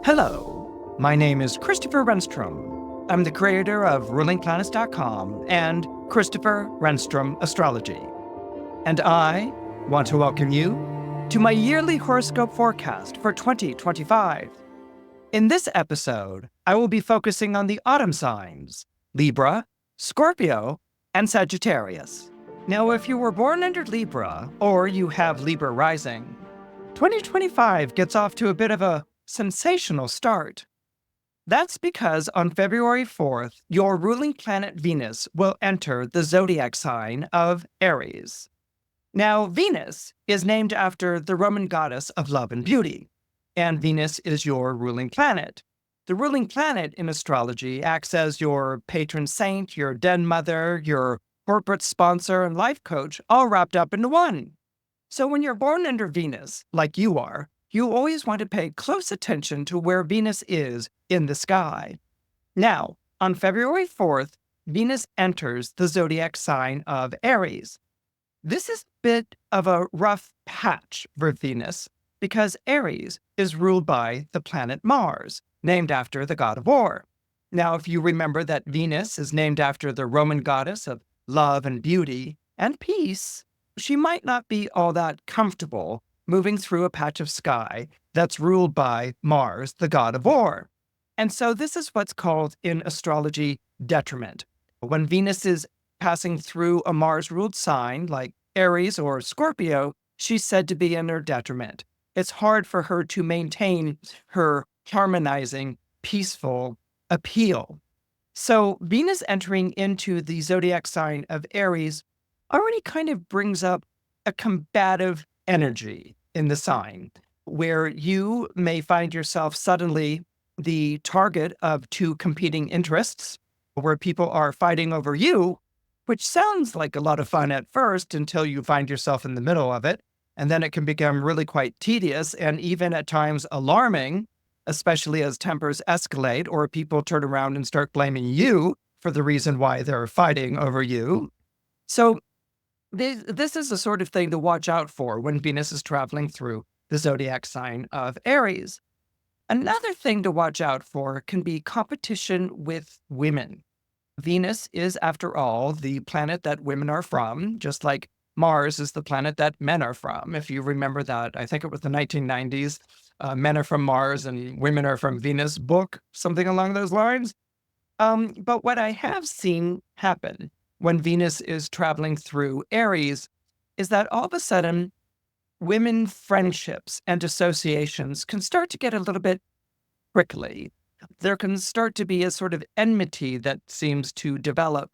Hello, my name is Christopher Renstrom. I'm the creator of rulingplanets.com and Christopher Renstrom Astrology. And I want to welcome you to my yearly horoscope forecast for 2025. In this episode, I will be focusing on the autumn signs, Libra, Scorpio, and Sagittarius. Now, if you were born under Libra or you have Libra rising, 2025 gets off to a bit of a sensational start. That's because on February 4th, your ruling planet Venus will enter the zodiac sign of Aries. Now, Venus is named after the Roman goddess of love and beauty, and Venus is your ruling planet. The ruling planet in astrology acts as your patron saint, your den mother, your corporate sponsor, and life coach, all wrapped up into one. So when you're born under Venus, like you are, you always want to pay close attention to where Venus is in the sky. Now, on February 4th, Venus enters the zodiac sign of Aries. This is a bit of a rough patch for Venus because Aries is ruled by the planet Mars, named after the god of war. Now, if you remember that Venus is named after the Roman goddess of love and beauty and peace, she might not be all that comfortable moving through a patch of sky that's ruled by Mars, the god of war. And so this is what's called in astrology detriment. When Venus is passing through a Mars-ruled sign like Aries or Scorpio, she's said to be in her detriment. It's hard for her to maintain her harmonizing, peaceful appeal. So Venus entering into the zodiac sign of Aries already kind of brings up a combative energy in the sign, where you may find yourself suddenly the target of two competing interests, where people are fighting over you, which sounds like a lot of fun at first until you find yourself in the middle of it. And then it can become really quite tedious and even at times alarming, especially as tempers escalate or people turn around and start blaming you for the reason why they're fighting over you. So this is the sort of thing to watch out for when Venus is traveling through the zodiac sign of Aries. Another thing to watch out for can be competition with women. Venus is, after all, the planet that women are from, just like Mars is the planet that men are from. If you remember that, I think it was the 1990s, Men Are From Mars and Women Are From Venus book, something along those lines. But what I have seen happen when Venus is traveling through Aries is that all of a sudden, women friendships and associations can start to get a little bit prickly. There can start to be a sort of enmity that seems to develop.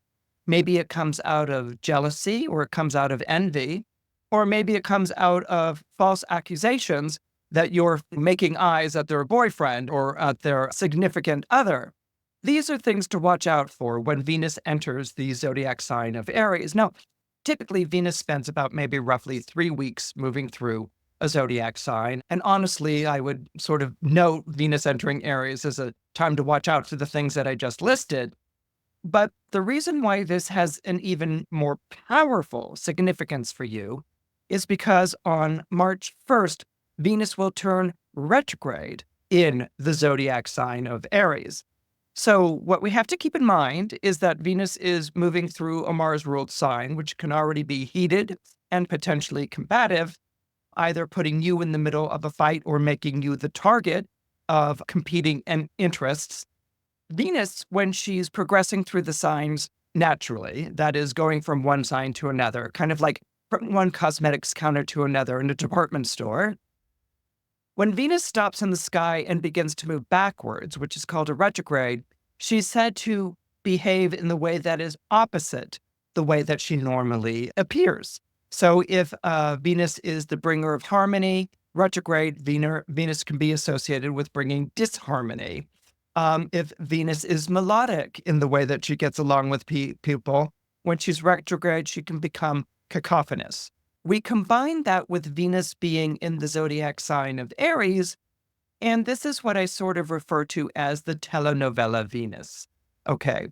Maybe it comes out of jealousy, or it comes out of envy, or maybe it comes out of false accusations that you're making eyes at their boyfriend or at their significant other. These are things to watch out for when Venus enters the zodiac sign of Aries. Now, typically Venus spends about maybe roughly 3 weeks moving through a zodiac sign. And honestly, I would sort of note Venus entering Aries as a time to watch out for the things that I just listed. But the reason why this has an even more powerful significance for you is because on March 1st, Venus will turn retrograde in the zodiac sign of Aries. So what we have to keep in mind is that Venus is moving through a Mars-ruled sign, which can already be heated and potentially combative, either putting you in the middle of a fight or making you the target of competing interests. Venus, when she's progressing through the signs naturally, that is going from one sign to another, kind of like from one cosmetics counter to another in a department store. When Venus stops in the sky and begins to move backwards, which is called a retrograde, she's said to behave in the way that is opposite the way that she normally appears. So if Venus is the bringer of harmony, retrograde Venus can be associated with bringing disharmony. If Venus is melodic in the way that she gets along with people, when she's retrograde, she can become cacophonous. We combine that with Venus being in the zodiac sign of Aries, and this is what I sort of refer to as the telenovela Venus. Okay,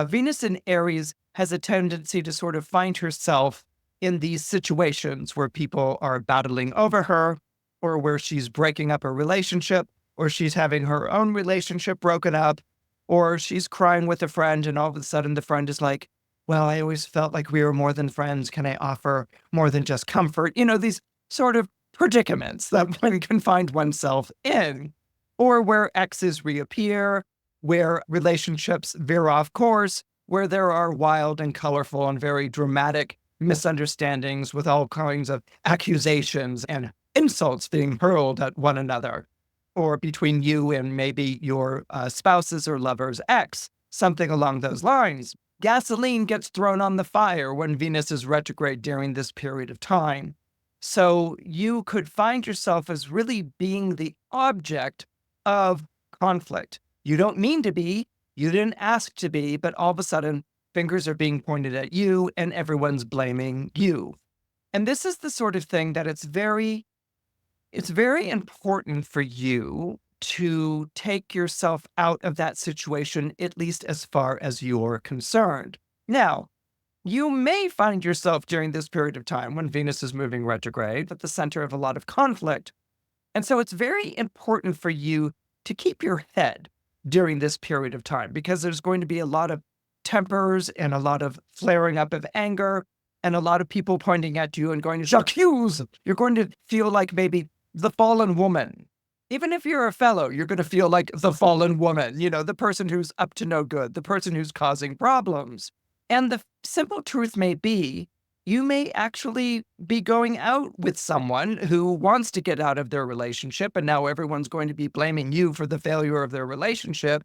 Venus in Aries has a tendency to sort of find herself in these situations where people are battling over her or where she's breaking up a relationship or she's having her own relationship broken up, or she's crying with a friend and all of a sudden the friend is like, well, I always felt like we were more than friends. Can I offer more than just comfort? These sort of predicaments that one can find oneself in, or where exes reappear, where relationships veer off course, where there are wild and colorful and very dramatic misunderstandings with all kinds of accusations and insults being hurled at one another, or between you and maybe your spouse's or lover's ex, something along those lines. Gasoline gets thrown on the fire when Venus is retrograde during this period of time. So you could find yourself as really being the object of conflict. You don't mean to be, you didn't ask to be, but all of a sudden, fingers are being pointed at you and everyone's blaming you. And this is the sort of thing that it's very important for you to take yourself out of that situation, at least as far as you're concerned. Now, you may find yourself during this period of time when Venus is moving retrograde at the center of a lot of conflict. And so it's very important for you to keep your head during this period of time, because there's going to be a lot of tempers and a lot of flaring up of anger and a lot of people pointing at you and going, j'accuse. You're going to feel like maybe the fallen woman. Even if you're a fellow, you're going to feel like the fallen woman, the person who's up to no good, the person who's causing problems. And the simple truth may be, you may actually be going out with someone who wants to get out of their relationship, and now everyone's going to be blaming you for the failure of their relationship.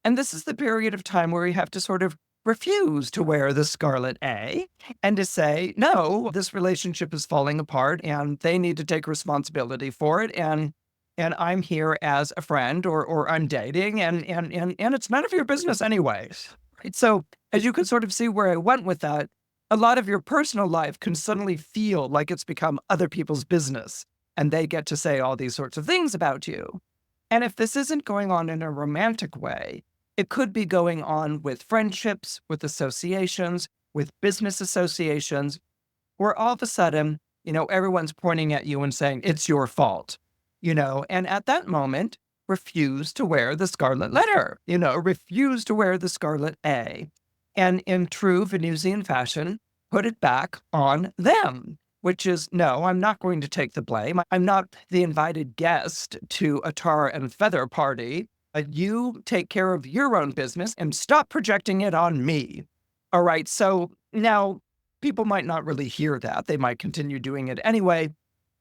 And this is the period of time where you have to sort of refuse to wear the scarlet A and to say, no, this relationship is falling apart and they need to take responsibility for it. And I'm here as a friend or I'm dating and it's none of your business anyways. Right? So as you can sort of see where I went with that, a lot of your personal life can suddenly feel like it's become other people's business and they get to say all these sorts of things about you. And if this isn't going on in a romantic way, it could be going on with friendships, with associations, with business associations, where all of a sudden, everyone's pointing at you and saying, it's your fault, and at that moment, refuse to wear the scarlet letter, refuse to wear the scarlet A. And in true Venusian fashion, put it back on them, which is, no, I'm not going to take the blame. I'm not the invited guest to a tar and feather party. You take care of your own business and stop projecting it on me. All right. So now people might not really hear that. They might continue doing it anyway.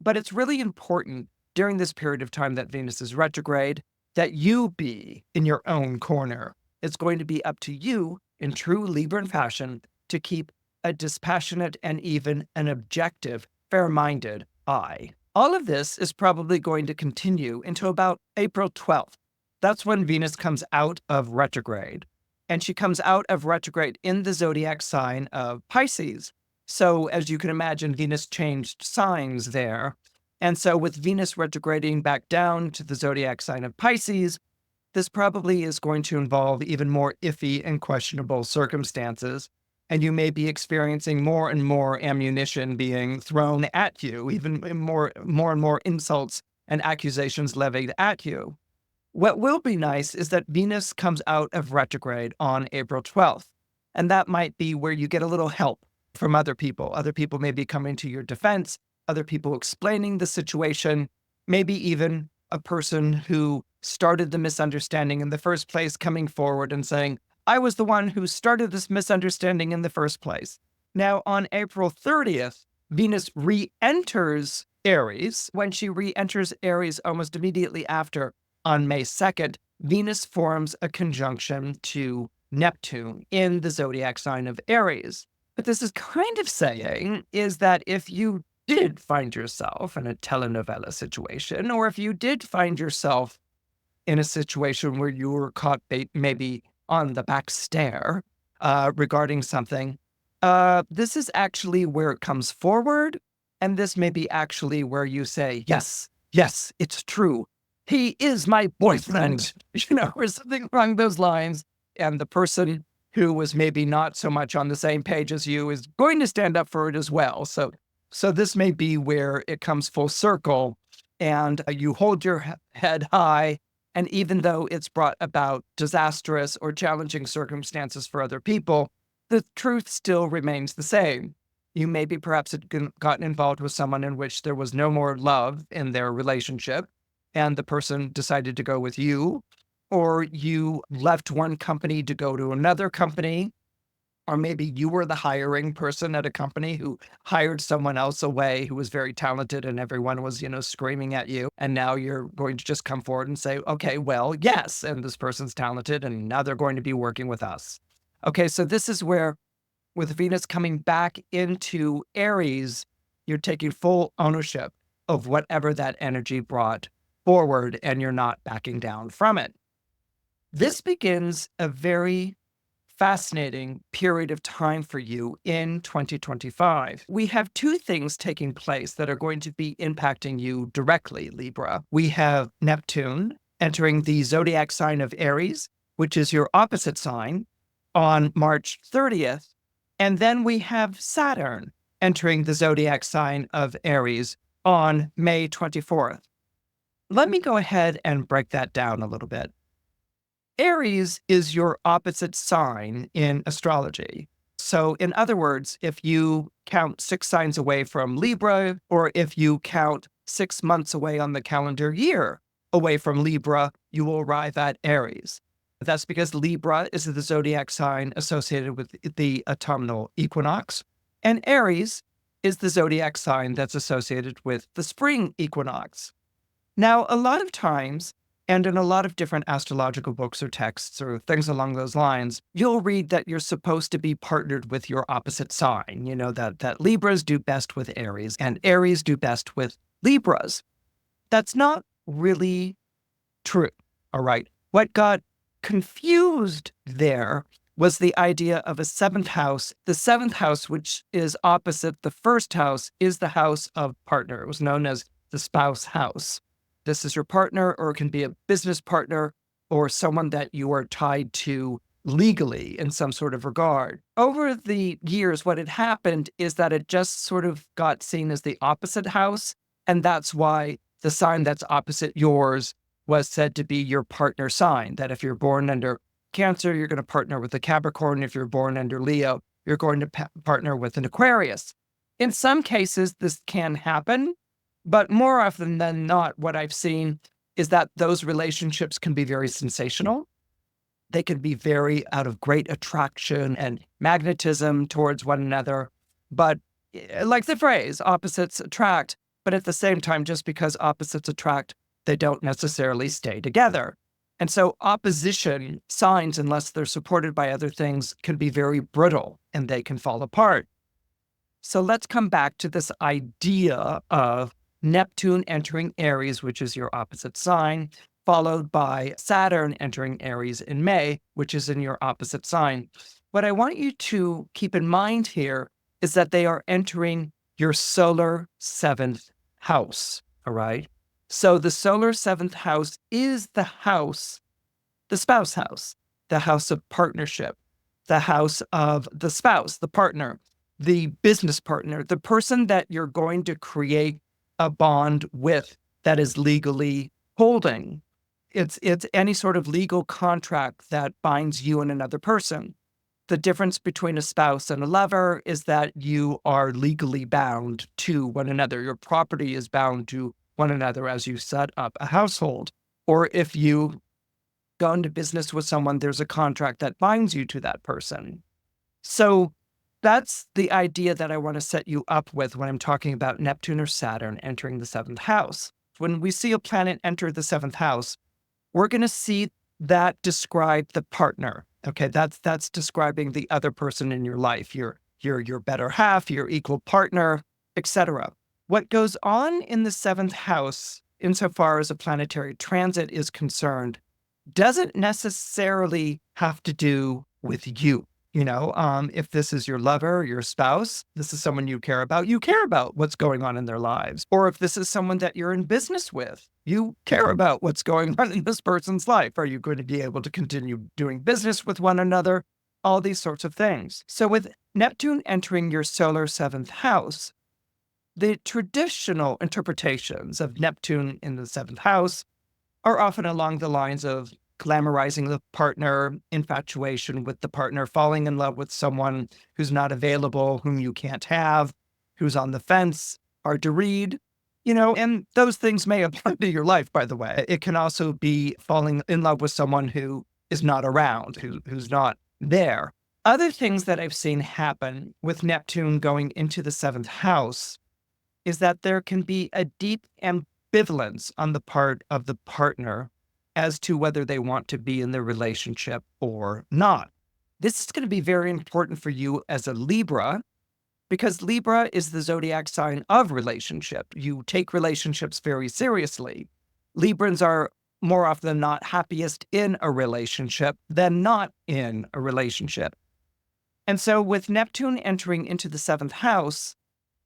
But it's really important during this period of time that Venus is retrograde that you be in your own corner. It's going to be up to you in true Libran fashion to keep a dispassionate and even an objective, fair-minded eye. All of this is probably going to continue until about April 12th. That's when Venus comes out of retrograde. And she comes out of retrograde in the zodiac sign of Pisces. So as you can imagine, Venus changed signs there. And so with Venus retrograding back down to the zodiac sign of Pisces, this probably is going to involve even more iffy and questionable circumstances. And you may be experiencing more and more ammunition being thrown at you, even more and more insults and accusations levied at you. What will be nice is that Venus comes out of retrograde on April 12th. And that might be where you get a little help from other people. Other people may be coming to your defense, other people explaining the situation, maybe even a person who started the misunderstanding in the first place coming forward and saying, I was the one who started this misunderstanding in the first place. Now, on April 30th, Venus re-enters Aries. When she re-enters Aries almost immediately after, on May 2nd, Venus forms a conjunction to Neptune in the zodiac sign of Aries. What this is kind of saying is that if you did find yourself in a telenovela situation, or if you did find yourself in a situation where you were caught maybe on the back stair regarding something, this is actually where it comes forward. And this may be actually where you say, yes, it's true. He is my boyfriend, or something along those lines. And the person who was maybe not so much on the same page as you is going to stand up for it as well. So this may be where it comes full circle and you hold your head high. And even though it's brought about disastrous or challenging circumstances for other people, the truth still remains the same. You maybe perhaps had gotten involved with someone in which there was no more love in their relationship, and the person decided to go with you, or you left one company to go to another company, or maybe you were the hiring person at a company who hired someone else away who was very talented and everyone was, screaming at you. And now you're going to just come forward and say, okay, well, yes. And this person's talented and now they're going to be working with us. Okay, so this is where with Venus coming back into Aries, you're taking full ownership of whatever that energy brought forward and you're not backing down from it. This begins a very fascinating period of time for you in 2025. We have two things taking place that are going to be impacting you directly, Libra. We have Neptune entering the zodiac sign of Aries, which is your opposite sign, on March 30th. And then we have Saturn entering the zodiac sign of Aries on May 24th. Let me go ahead and break that down a little bit. Aries is your opposite sign in astrology. So in other words, if you count 6 signs away from Libra, or if you count 6 months away on the calendar year away from Libra, you will arrive at Aries. That's because Libra is the zodiac sign associated with the autumnal equinox, and Aries is the zodiac sign that's associated with the spring equinox. Now, a lot of times, and in a lot of different astrological books or texts or things along those lines, you'll read that you're supposed to be partnered with your opposite sign, that Libras do best with Aries and Aries do best with Libras. That's not really true, all right? What got confused there was the idea of a 7th house. The 7th house, which is opposite the 1st house, is the house of partner. It was known as the spouse house. This is your partner, or it can be a business partner or someone that you are tied to legally in some sort of regard. Over the years, what had happened is that it just sort of got seen as the opposite house. And that's why the sign that's opposite yours was said to be your partner sign, that if you're born under Cancer, you're going to partner with a Capricorn. If you're born under Leo, you're going to partner with an Aquarius. In some cases, this can happen. But more often than not, what I've seen is that those relationships can be very sensational. They can be very out of great attraction and magnetism towards one another. But like the phrase, opposites attract. But at the same time, just because opposites attract, they don't necessarily stay together. And so opposition signs, unless they're supported by other things, can be very brittle and they can fall apart. So let's come back to this idea of Neptune entering Aries, which is your opposite sign, followed by Saturn entering Aries in May, which is in your opposite sign. What I want you to keep in mind here is that they are entering your solar 7th house, all right? So the solar 7th house is the house, the spouse house, the house of partnership, the house of the spouse, the partner, the business partner, the person that you're going to create a bond with that is legally holding. It's any sort of legal contract that binds you and another person. The difference between a spouse and a lover is that you are legally bound to one another. Your property is bound to one another as you set up a household. Or if you go into business with someone, there's a contract that binds you to that person. So that's the idea that I want to set you up with when I'm talking about Neptune or Saturn entering the 7th house. When we see a planet enter the 7th house, we're going to see that describe the partner. Okay, that's describing the other person in your life, your better half, your equal partner, etc. What goes on in the 7th house, insofar as a planetary transit is concerned, doesn't necessarily have to do with you. If this is your lover, your spouse, this is someone you care about what's going on in their lives. Or if this is someone that you're in business with, you care about what's going on in this person's life. Are you going to be able to continue doing business with one another? All these sorts of things. So with Neptune entering your solar 7th house, The traditional interpretations of Neptune in the seventh house are often along the lines of glamorizing the partner, infatuation with the partner, falling in love with someone who's not available, whom you can't have, who's on the fence, hard to read, and those things may apply to your life, by the way. It can also be falling in love with someone who is not around, who's not there. Other things that I've seen happen with Neptune going into the seventh house is that there can be a deep ambivalence on the part of the partner as to whether they want to be in the relationship or not. This is going to be very important for you as a Libra, because Libra is the zodiac sign of relationship. You take relationships very seriously. Librans are more often than not happiest in a relationship than not in a relationship. And so with Neptune entering into the seventh house,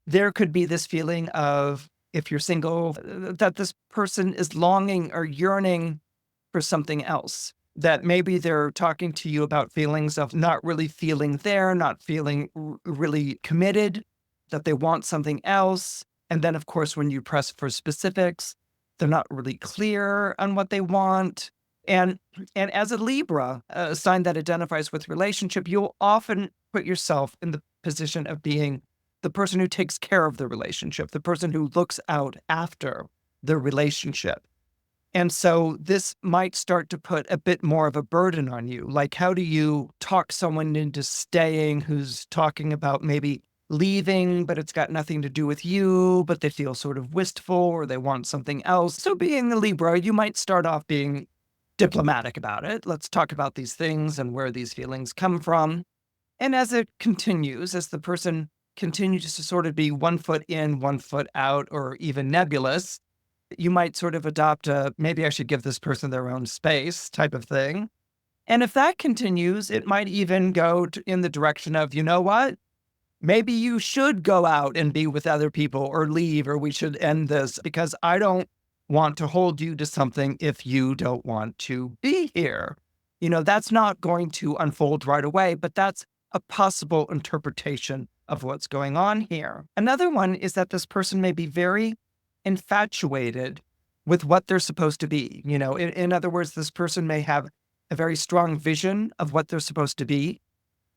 there could be this feeling of, if you're single, that this person is longing or yearning for something else. That maybe they're talking to you about feelings of not really feeling there, not feeling really committed, that they want something else. And then, of course, when you press for specifics, they're not really clear on what they want. And as a Libra, a sign that identifies with relationship, you'll often put yourself in the position of being the person who takes care of the relationship, the person who looks out after the relationship. And so this might start to put a bit more of a burden on you. Like, how do you talk someone into staying who's talking about maybe leaving, but it's got nothing to do with you, but they feel sort of wistful or they want something else? So being a Libra, you might start off being diplomatic about it. Let's talk about these things and where these feelings come from. And as it continues, as the person continues to sort of be 1 foot in, 1 foot out, or even nebulous, you might sort of adopt a, maybe I should give this person their own space type of thing. And if that continues, it might even go in the direction of, you know what? Maybe you should go out and be with other people or leave, or we should end this because I don't want to hold you to something if you don't want to be here. That's not going to unfold right away, but that's a possible interpretation of what's going on here. Another one is that this person may be very infatuated with what they're supposed to be. In other words, this person may have a very strong vision of what they're supposed to be.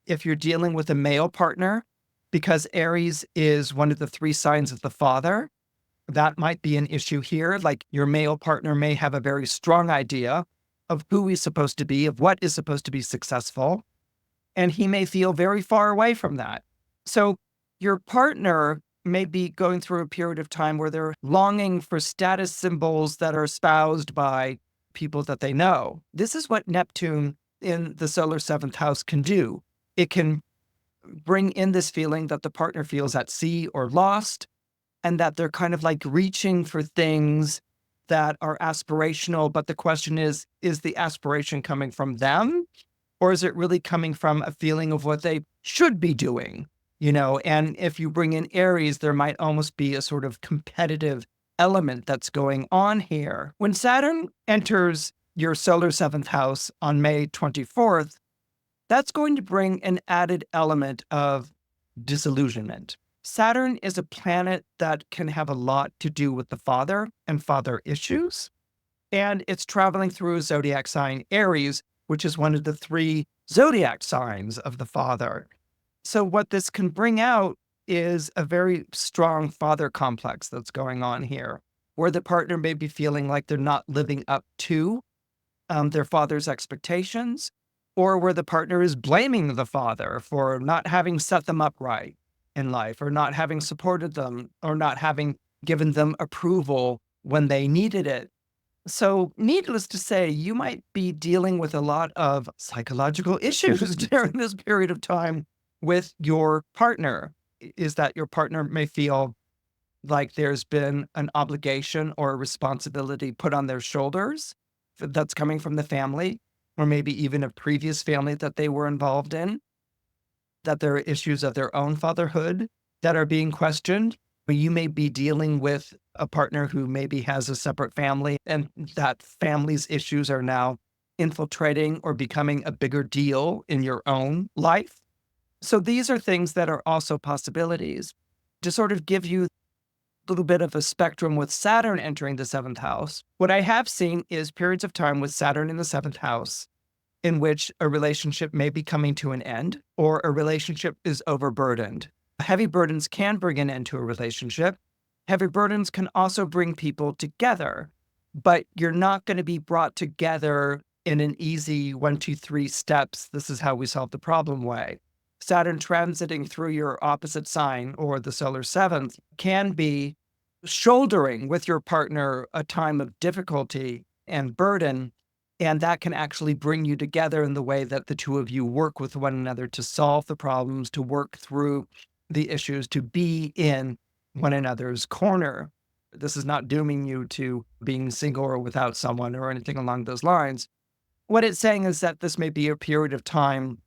If you're dealing with a male partner, because Aries is one of the 3 signs of the father, that might be an issue here. Like, your male partner may have a very strong idea of who he's supposed to be, of what is supposed to be successful, and he may feel very far away from that. So your partner may be going through a period of time where they're longing for status symbols that are espoused by people that they know. This is what Neptune in the solar seventh house can do. It can bring in this feeling that the partner feels at sea or lost, and that they're kind of like reaching for things that are aspirational. But the question is the aspiration coming from them, or is it really coming from a feeling of what they should be doing? And if you bring in Aries, there might almost be a sort of competitive element that's going on here. When Saturn enters your solar seventh house on May 24th, that's going to bring an added element of disillusionment. Saturn is a planet that can have a lot to do with the father and father issues. And it's traveling through a zodiac sign, Aries, which is one of the 3 zodiac signs of the father. So what this can bring out is a very strong father complex that's going on here, where the partner may be feeling like they're not living up to their father's expectations, or where the partner is blaming the father for not having set them up right in life, or not having supported them, or not having given them approval when they needed it. So needless to say, you might be dealing with a lot of psychological issues during this period of time with your partner. Is that your partner may feel like there's been an obligation or a responsibility put on their shoulders that's coming from the family, or maybe even a previous family that they were involved in, that there are issues of their own fatherhood that are being questioned. But you may be dealing with a partner who maybe has a separate family, and that family's issues are now infiltrating or becoming a bigger deal in your own life. So these are things that are also possibilities to sort of give you little bit of a spectrum with Saturn entering the seventh house. What I have seen is periods of time with Saturn in the seventh house in which a relationship may be coming to an end or a relationship is overburdened. Heavy burdens can bring an end to a relationship. Heavy burdens can also bring people together, but you're not going to be brought together in an easy 1, 2, 3 steps. This is how we solve the problem way. Saturn transiting through your opposite sign or the solar seventh can be shouldering with your partner a time of difficulty and burden. And that can actually bring you together in the way that the two of you work with one another to solve the problems, to work through the issues, to be in one another's corner. This is not dooming you to being single or without someone or anything along those lines. What it's saying is that this may be a period of time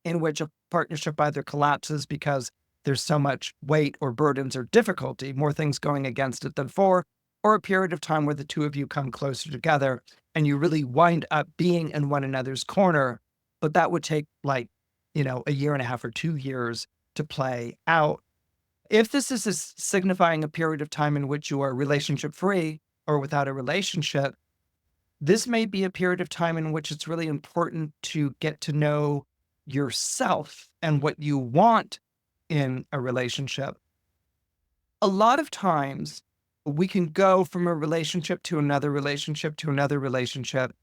in which a partnership either collapses because there's so much weight or burdens or difficulty, more things going against it than for, or a period of time where the two of you come closer together and you really wind up being in one another's corner. But that would take a year and a half or 2 years to play out. If this is signifying a period of time in which you are relationship free or without a relationship, this may be a period of time in which it's really important to get to know yourself and what you want in a relationship. A lot of times we can go from a relationship to another relationship to another relationship,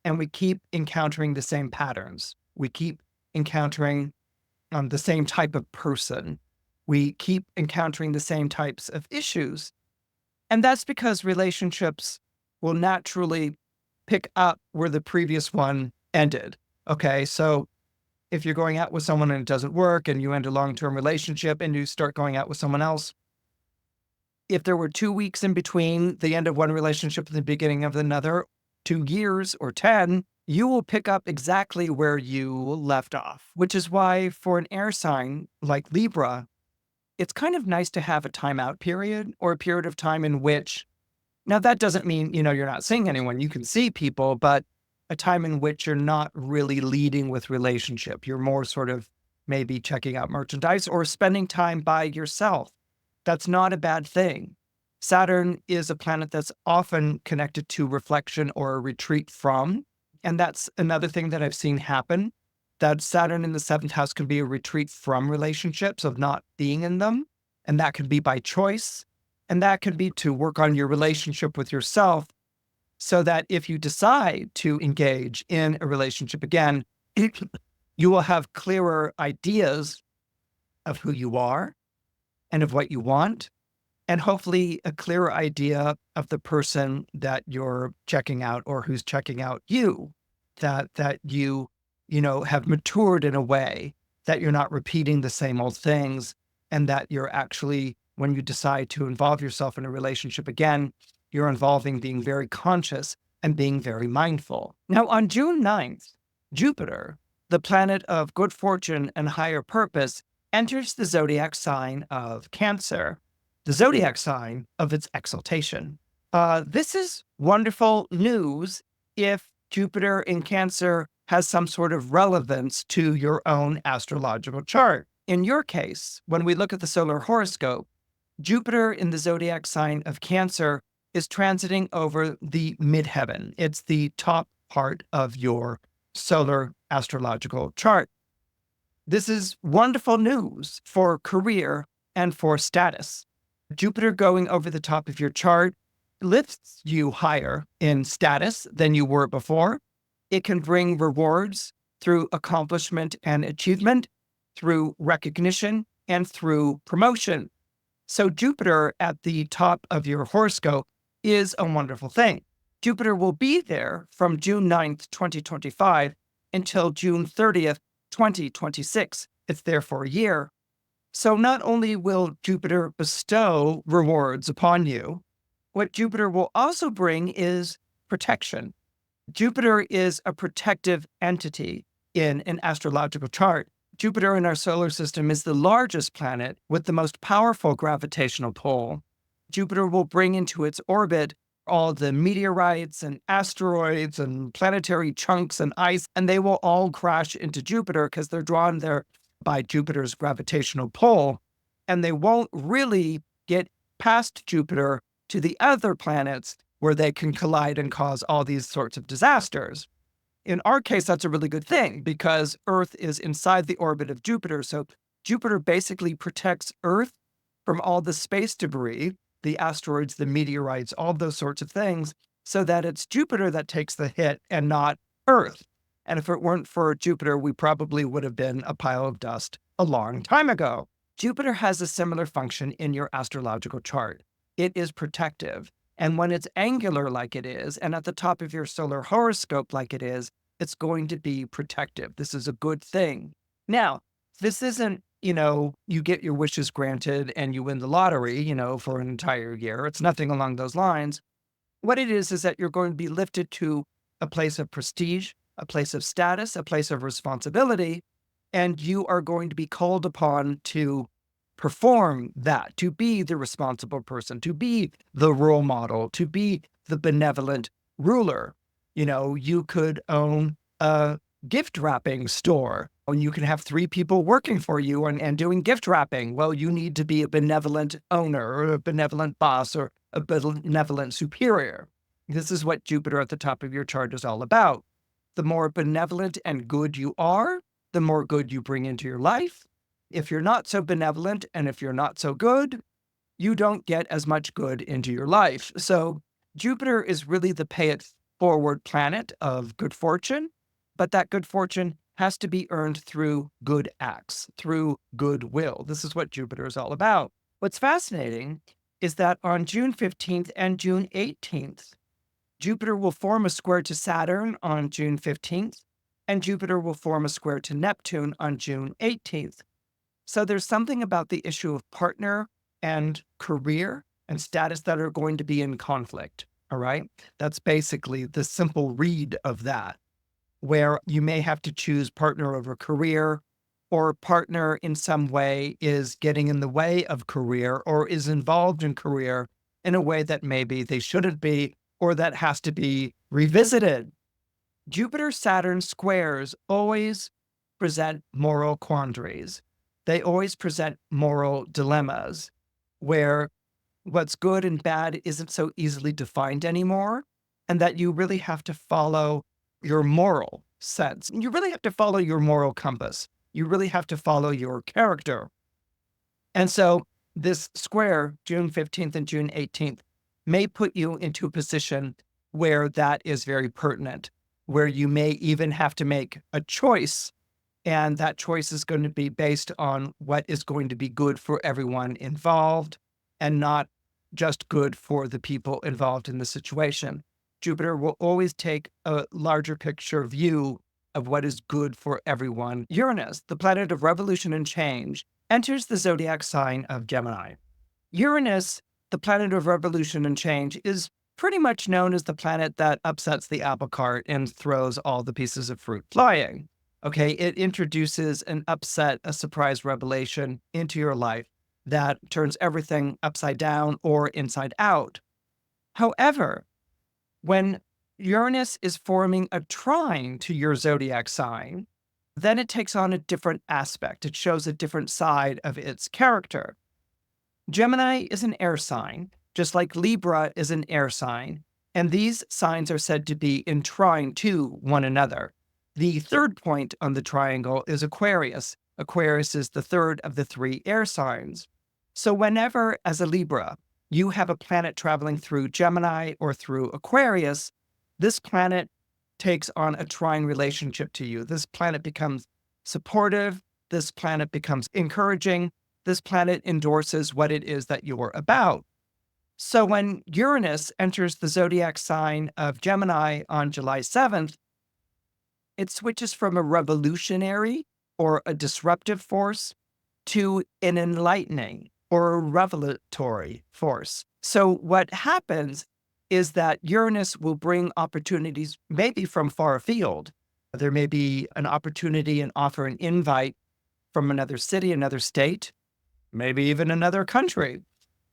and we keep encountering the same patterns. We keep encountering the same type of person. We keep encountering the same types of issues. And that's because relationships will naturally pick up where the previous one ended. Okay, so if you're going out with someone and it doesn't work and you end a long-term relationship and you start going out with someone else, if there were 2 weeks in between the end of one relationship and the beginning of another, 2 years or 10, you will pick up exactly where you left off, which is why for an air sign like Libra, it's kind of nice to have a timeout period or a period of time in which, now that doesn't mean, you're not seeing anyone. You can see people, but a time in which you're not really leading with relationship. You're more sort of maybe checking out merchandise or spending time by yourself. That's not a bad thing. Saturn is a planet that's often connected to reflection or a retreat from. And that's another thing that I've seen happen, that Saturn in the seventh house can be a retreat from relationships, of not being in them. And that can be by choice. And that can be to work on your relationship with yourself so that if you decide to engage in a relationship again, you will have clearer ideas of who you are and of what you want, and hopefully a clearer idea of the person that you're checking out or who's checking out you, that you have matured in a way that you're not repeating the same old things, and that you're actually, when you decide to involve yourself in a relationship again, you're involving being very conscious and being very mindful. Now, on June 9th, Jupiter, the planet of good fortune and higher purpose, enters the zodiac sign of Cancer, the zodiac sign of its exaltation. This is wonderful news if Jupiter in Cancer has some sort of relevance to your own astrological chart. In your case, when we look at the solar horoscope, Jupiter in the zodiac sign of Cancer is transiting over the midheaven. It's the top part of your solar astrological chart. This is wonderful news for career and for status. Jupiter going over the top of your chart lifts you higher in status than you were before. It can bring rewards through accomplishment and achievement, through recognition, and through promotion. So Jupiter at the top of your horoscope is a wonderful thing. Jupiter will be there from June 9th, 2025 until June 30th, 2026. It's there for a year. So not only will Jupiter bestow rewards upon you, what Jupiter will also bring is protection. Jupiter is a protective entity in an astrological chart. Jupiter in our solar system is the largest planet with the most powerful gravitational pull. Jupiter will bring into its orbit all the meteorites and asteroids and planetary chunks and ice, and they will all crash into Jupiter because they're drawn there by Jupiter's gravitational pull, and they won't really get past Jupiter to the other planets where they can collide and cause all these sorts of disasters. In our case, that's a really good thing because Earth is inside the orbit of Jupiter. So Jupiter basically protects Earth from all the space debris, the asteroids, the meteorites, all those sorts of things, so that it's Jupiter that takes the hit and not Earth. And if it weren't for Jupiter, we probably would have been a pile of dust a long time ago. Jupiter has a similar function in your astrological chart. It is protective. And when it's angular like it is, and at the top of your solar horoscope like it is, it's going to be protective. This is a good thing. Now, this isn't, you get your wishes granted and you win the lottery, for an entire year. It's nothing along those lines. What it is that you're going to be lifted to a place of prestige, a place of status, a place of responsibility, and you are going to be called upon to perform that, to be the responsible person, to be the role model, to be the benevolent ruler. You could own a gift wrapping store, and you can have 3 people working for you and doing gift wrapping. Well, you need to be a benevolent owner or a benevolent boss or a benevolent superior. This is what Jupiter at the top of your chart is all about. The more benevolent and good you are, the more good you bring into your life. If you're not so benevolent and if you're not so good, you don't get as much good into your life. So Jupiter is really the pay it forward planet of good fortune, but that good fortune has to be earned through good acts, through goodwill. This is what Jupiter is all about. What's fascinating is that on June 15th and June 18th, Jupiter will form a square to Saturn on June 15th, and Jupiter will form a square to Neptune on June 18th. So there's something about the issue of partner and career and status that are going to be in conflict, all right? That's basically the simple read of that, where you may have to choose partner over career, or partner in some way is getting in the way of career or is involved in career in a way that maybe they shouldn't be, or that has to be revisited. Jupiter-Saturn squares always present moral quandaries. They always present moral dilemmas where what's good and bad isn't so easily defined anymore, and that you really have to follow your moral sense. You really have to follow your moral compass. You really have to follow your character. And so this square, June 15th and June 18th, may put you into a position where that is very pertinent, where you may even have to make a choice. And that choice is going to be based on what is going to be good for everyone involved and not just good for the people involved in the situation. Jupiter will always take a larger picture view of what is good for everyone. Uranus, the planet of revolution and change, enters the zodiac sign of Gemini. Uranus, the planet of revolution and change, is pretty much known as the planet that upsets the apple cart and throws all the pieces of fruit flying. Okay, it introduces an upset, a surprise revelation into your life that turns everything upside down or inside out. However, when Uranus is forming a trine to your zodiac sign, then it takes on a different aspect. It shows a different side of its character. Gemini is an air sign, just like Libra is an air sign, and these signs are said to be in trine to one another. The third point on the triangle is Aquarius. Aquarius is the third of the 3 air signs. So whenever, as a Libra, you have a planet traveling through Gemini or through Aquarius, this planet takes on a trine relationship to you. This planet becomes supportive. This planet becomes encouraging. This planet endorses what it is that you're about. So when Uranus enters the zodiac sign of Gemini on July 7th, it switches from a revolutionary or a disruptive force to an enlightening or a revelatory force. So what happens is that Uranus will bring opportunities maybe from far afield. There may be an opportunity and offer an invite from another city, another state, maybe even another country,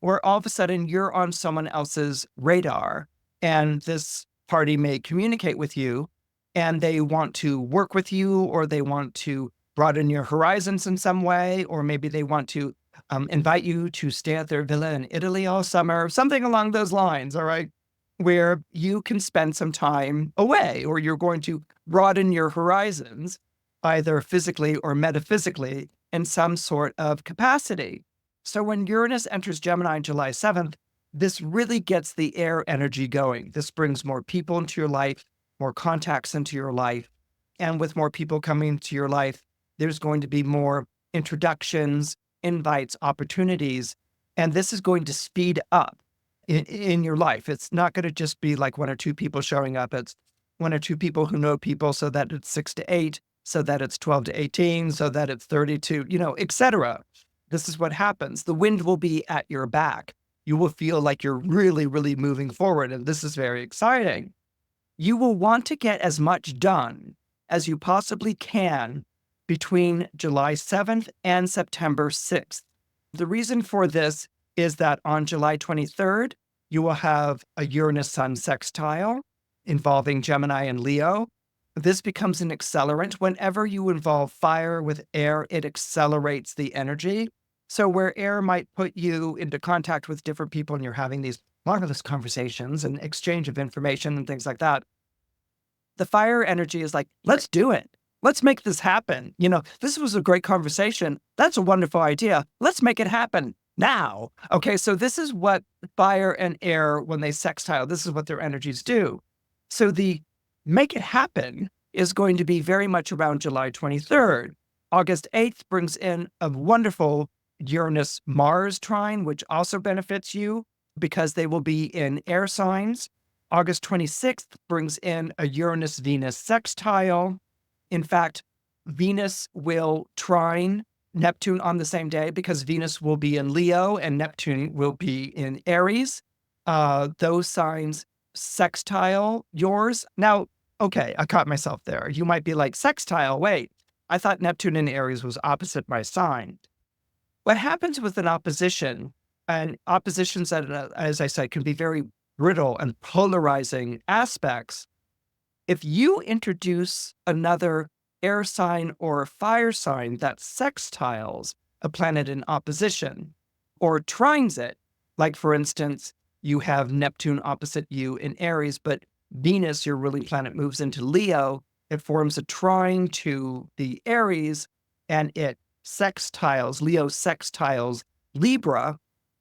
where all of a sudden you're on someone else's radar, and this party may communicate with you and they want to work with you, or they want to broaden your horizons in some way, or maybe they want to invite you to stay at their villa in Italy all summer, something along those lines, all right, where you can spend some time away, or you're going to broaden your horizons, either physically or metaphysically, in some sort of capacity. So when Uranus enters Gemini on July 7th, this really gets the air energy going. This brings more people into your life, more contacts into your life. And with more people coming into your life, there's going to be more introductions, invites, opportunities. And this is going to speed up in your life. It's not going to just be like one or two people showing up. It's one or two people who know people, so that it's 6 to 8, so that it's 12 to 18, so that it's 32, etc. This is what happens. The wind will be at your back. You will feel like you're really, really moving forward. And this is very exciting. You will want to get as much done as you possibly can between July 7th and September 6th. The reason for this is that on July 23rd, you will have a Uranus-Sun sextile involving Gemini and Leo. This becomes an accelerant. Whenever you involve fire with air, it accelerates the energy. So where air might put you into contact with different people and you're having these marvelous conversations and exchange of information and things like that, the fire energy is like, let's do it. Let's make this happen. This was a great conversation. That's a wonderful idea. Let's make it happen now. Okay, so this is what fire and air, when they sextile, this is what their energies do. So the make it happen is going to be very much around July 23rd. August 8th brings in a wonderful Uranus-Mars trine, which also benefits you because they will be in air signs. August 26th brings in a Uranus-Venus sextile. In fact, Venus will trine Neptune on the same day because Venus will be in Leo and Neptune will be in Aries. Those signs sextile yours. Now, okay, I caught myself there. You might be like, sextile, wait, I thought Neptune in Aries was opposite my sign. What happens with an opposition, and oppositions that, as I said, can be very brittle and polarizing aspects. If you introduce another air sign or fire sign that sextiles a planet in opposition or trines it, like for instance, you have Neptune opposite you in Aries, but Venus, your ruling planet, moves into Leo, it forms a trine to the Aries and it sextiles, Leo sextiles Libra.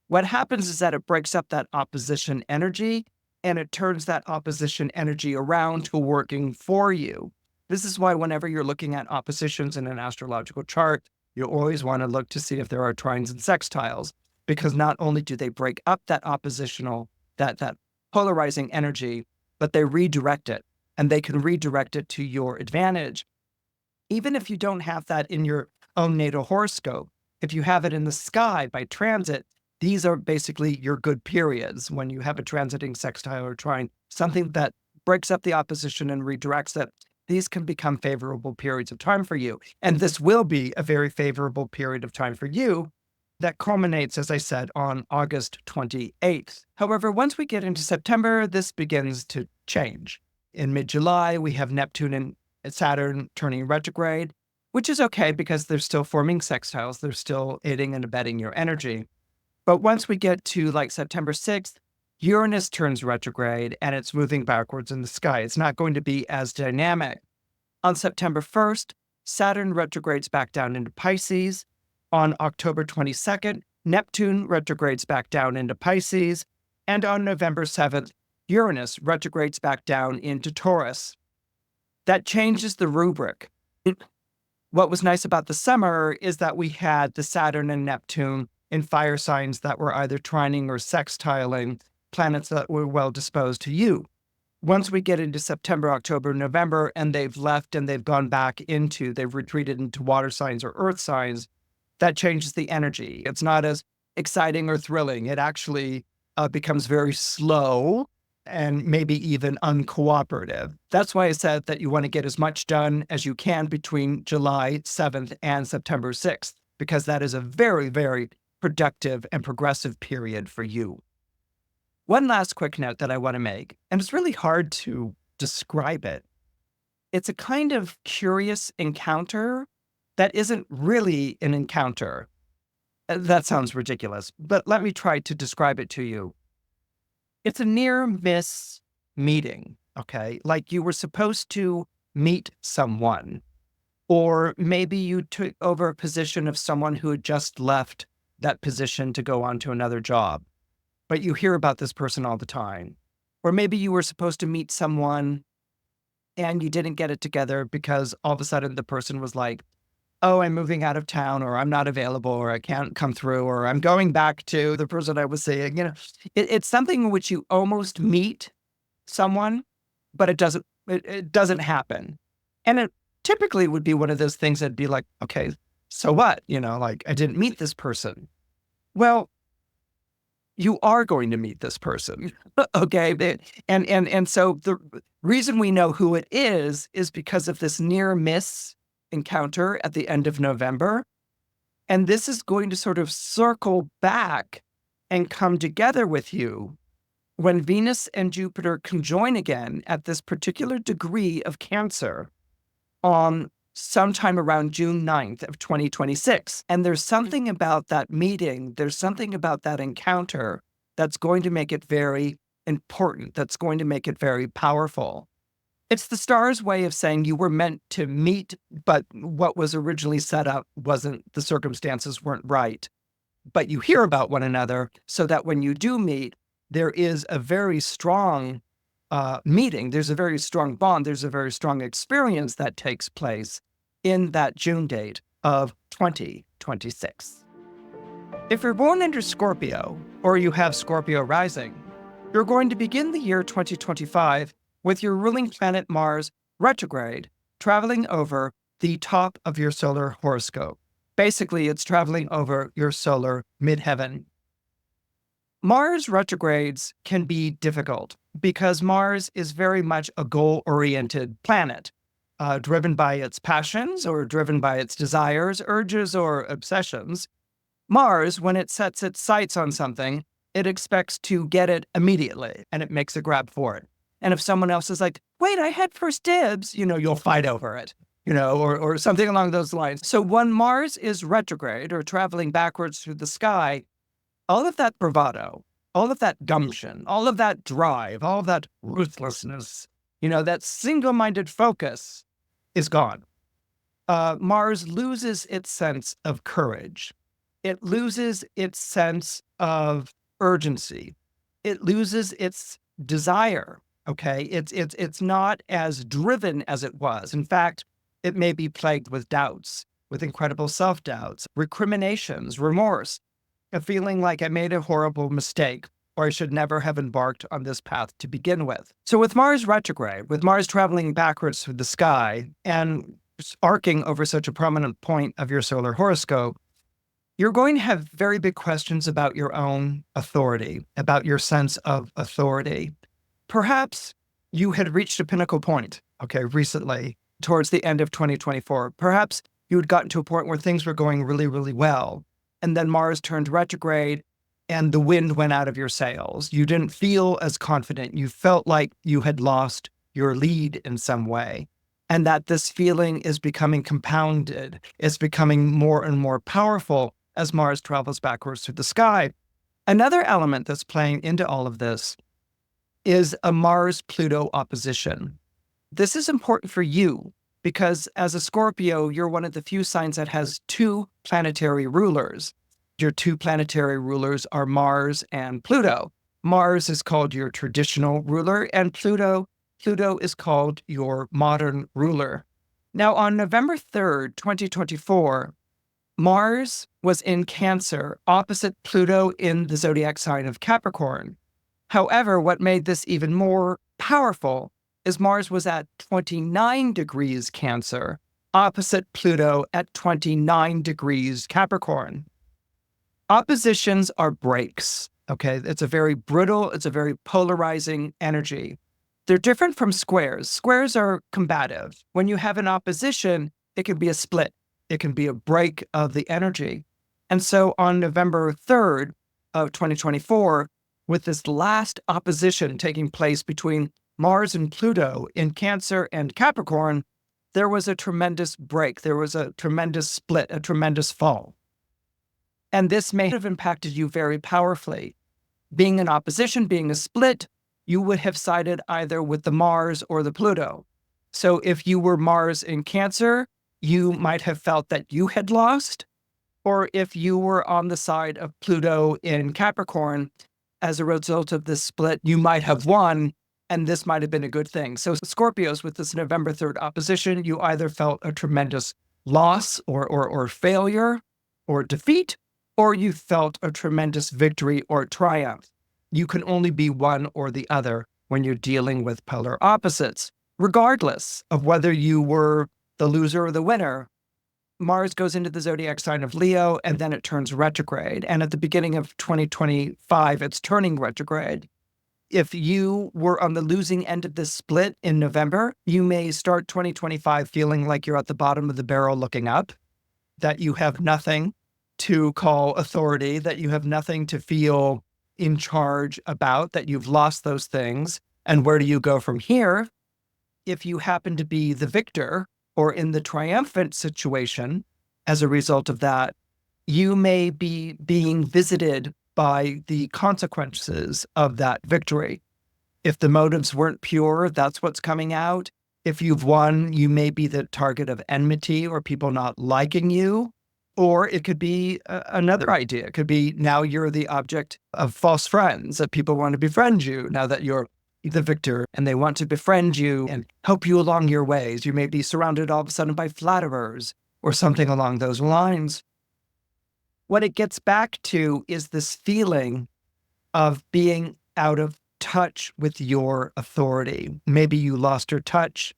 What happens is that it breaks up that opposition energy and it turns that opposition energy around to working for you. This is why whenever you're looking at oppositions in an astrological chart, you always want to look to see if there are trines and sextiles, because not only do they break up that oppositional, that polarizing energy, but they redirect it, and they can redirect it to your advantage. Even if you don't have that in your own natal horoscope, if you have it in the sky by transit, these are basically your good periods when you have a transiting sextile or trine, something that breaks up the opposition and redirects it. These can become favorable periods of time for you. And this will be a very favorable period of time for you that culminates, as I said, on August 28th. However, once we get into September, this begins to change. In mid-July, we have Neptune and Saturn turning retrograde, which is okay because they're still forming sextiles. They're still aiding and abetting your energy. But once we get to like September 6th, Uranus turns retrograde and it's moving backwards in the sky. It's not going to be as dynamic. On September 1st, Saturn retrogrades back down into Pisces. On October 22nd, Neptune retrogrades back down into Pisces. And on November 7th, Uranus retrogrades back down into Taurus. That changes the rubric. What was nice about the summer is that we had the Saturn and Neptune in fire signs that were either trining or sextiling planets that were well disposed to you. Once we get into September, October, November, and they've left and they've gone back into, they've retreated into water signs or earth signs, that changes the energy. It's not as exciting or thrilling. It actually becomes very slow and maybe even uncooperative. That's why I said that you want to get as much done as you can between July 7th and September 6th, because that is a very, very productive and progressive period for you. One last quick note that I want to make, and it's really hard to describe it. It's a kind of curious encounter that isn't really an encounter. That sounds ridiculous, but let me try to describe it to you. It's a near miss meeting, okay? Like you were supposed to meet someone, or maybe you took over a position of someone who had just left that position to go on to another job, but you hear about this person all the time. Or maybe you were supposed to meet someone and you didn't get it together because all of a sudden the person was like, oh, I'm moving out of town, or I'm not available, or I can't come through, or I'm going back to the person I was seeing. It's something in which you almost meet someone, but it doesn't happen. And it typically would be one of those things that'd be like, okay, so what? Like I didn't meet this person. Well, you are going to meet this person. Okay. And so the reason we know who it is because of this near miss encounter at the end of November. And this is going to sort of circle back and come together with you when Venus and Jupiter conjoin again at this particular degree of Cancer on sometime around June 9th of 2026. And there's something about that meeting, there's something about that encounter that's going to make it very important, that's going to make it very powerful. It's the stars' way of saying you were meant to meet, but what was originally set up the circumstances weren't right. But you hear about one another so that when you do meet, there is a very strong meeting. There's a very strong bond. There's a very strong experience that takes place in that June date of 2026. If you're born under Scorpio, or you have Scorpio rising, you're going to begin the year 2025 with your ruling planet Mars retrograde traveling over the top of your solar horoscope. Basically, it's traveling over your solar midheaven. Mars retrogrades can be difficult because Mars is very much a goal-oriented planet, driven by its passions or driven by its desires, urges, or obsessions. Mars, when it sets its sights on something, it expects to get it immediately, and it makes a grab for it. And if someone else is like, wait, I had first dibs, you'll fight over it, or something along those lines. So when Mars is retrograde or traveling backwards through the sky, all of that bravado, all of that gumption, all of that drive, all of that ruthlessness, that single-minded focus is gone. Mars loses its sense of courage. It loses its sense of urgency. It loses its desire. Okay, it's not as driven as it was. In fact, it may be plagued with doubts, with incredible self-doubts, recriminations, remorse, a feeling like I made a horrible mistake, or I should never have embarked on this path to begin with. So with Mars retrograde, with Mars traveling backwards through the sky and arcing over such a prominent point of your solar horoscope, you're going to have very big questions about your own authority, about your sense of authority. Perhaps you had reached a pinnacle point, recently, towards the end of 2024. Perhaps you had gotten to a point where things were going really, really well. And then Mars turned retrograde and the wind went out of your sails. You didn't feel as confident. You felt like you had lost your lead in some way. And that this feeling is becoming compounded. It's becoming more and more powerful as Mars travels backwards through the sky. Another element that's playing into all of this is a Mars-Pluto opposition. This is important for you because as a Scorpio, you're one of the few signs that has two planetary rulers. Your two planetary rulers are Mars and Pluto. Mars is called your traditional ruler, and Pluto is called your modern ruler. Now, on November 3rd, 2024, Mars was in Cancer, opposite Pluto in the zodiac sign of Capricorn. However, what made this even more powerful is Mars was at 29 degrees Cancer, opposite Pluto at 29 degrees Capricorn. Oppositions are breaks, okay? It's a very brittle, it's a very polarizing energy. They're different from squares. Squares are combative. When you have an opposition, it can be a split. It can be a break of the energy. And so on November 3rd of 2024, with this last opposition taking place between Mars and Pluto in Cancer and Capricorn, there was a tremendous break. There was a tremendous split, a tremendous fall. And this may have impacted you very powerfully. Being in opposition, being a split, you would have sided either with the Mars or the Pluto. So if you were Mars in Cancer, you might have felt that you had lost. Or if you were on the side of Pluto in Capricorn, as a result of this split, you might have won, and this might have been a good thing. So Scorpios, with this November 3rd opposition, you either felt a tremendous loss or failure or defeat, or you felt a tremendous victory or triumph. You can only be one or the other when you're dealing with polar opposites. Regardless of whether you were the loser or the winner, Mars goes into the zodiac sign of Leo, and then it turns retrograde. And at the beginning of 2025, it's turning retrograde. If you were on the losing end of this split in November, you may start 2025 feeling like you're at the bottom of the barrel looking up, that you have nothing to call authority, that you have nothing to feel in charge about, that you've lost those things. And where do you go from here? If you happen to be the victor or in the triumphant situation as a result of that, you may be being visited by the consequences of that victory. If the motives weren't pure, that's what's coming out. If you've won, you may be the target of enmity or people not liking you. Or it could be another idea. It could be now you're the object of false friends, that people want to befriend you now that you're the victor, and they want to befriend you and help you along your ways. You may be surrounded all of a sudden by flatterers or something along those lines. What it gets back to is this feeling of being out of touch with your authority. Maybe you lost your touch.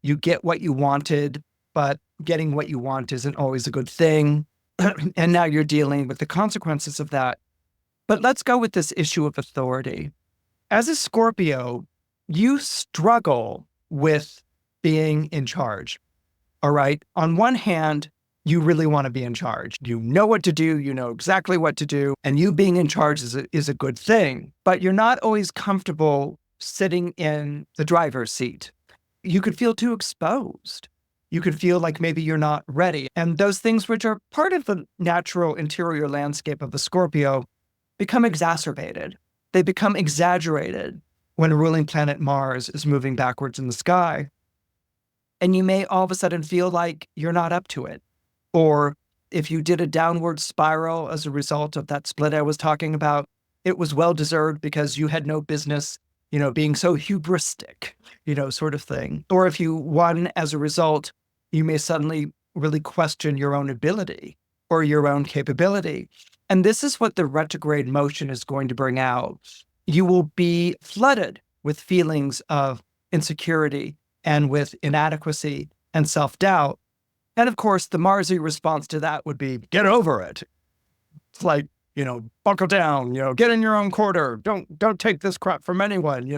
You get what you wanted, but getting what you want isn't always a good thing. And now you're dealing with the consequences of that. But let's go with this issue of authority. As a Scorpio, you struggle with being in charge. All right. On one hand, you really want to be in charge. You know what to do. You know exactly what to do. And you being in charge is a good thing. But you're not always comfortable sitting in the driver's seat. You could feel too exposed. You could feel like maybe you're not ready. And those things, which are part of the natural interior landscape of a Scorpio, become exacerbated. They become exaggerated when ruling planet Mars is moving backwards in the sky. And you may all of a sudden feel like you're not up to it. Or if you did a downward spiral as a result of that split I was talking about, it was well-deserved because you had no business, being so hubristic, sort of thing. Or if you won as a result, you may suddenly really question your own ability or your own capability. And this is what the retrograde motion is going to bring out. You will be flooded with feelings of insecurity and with inadequacy and self-doubt. And of course, the Marsy response to that would be, get over it. It's like, buckle down, get in your own quarter. Don't take this crap from anyone,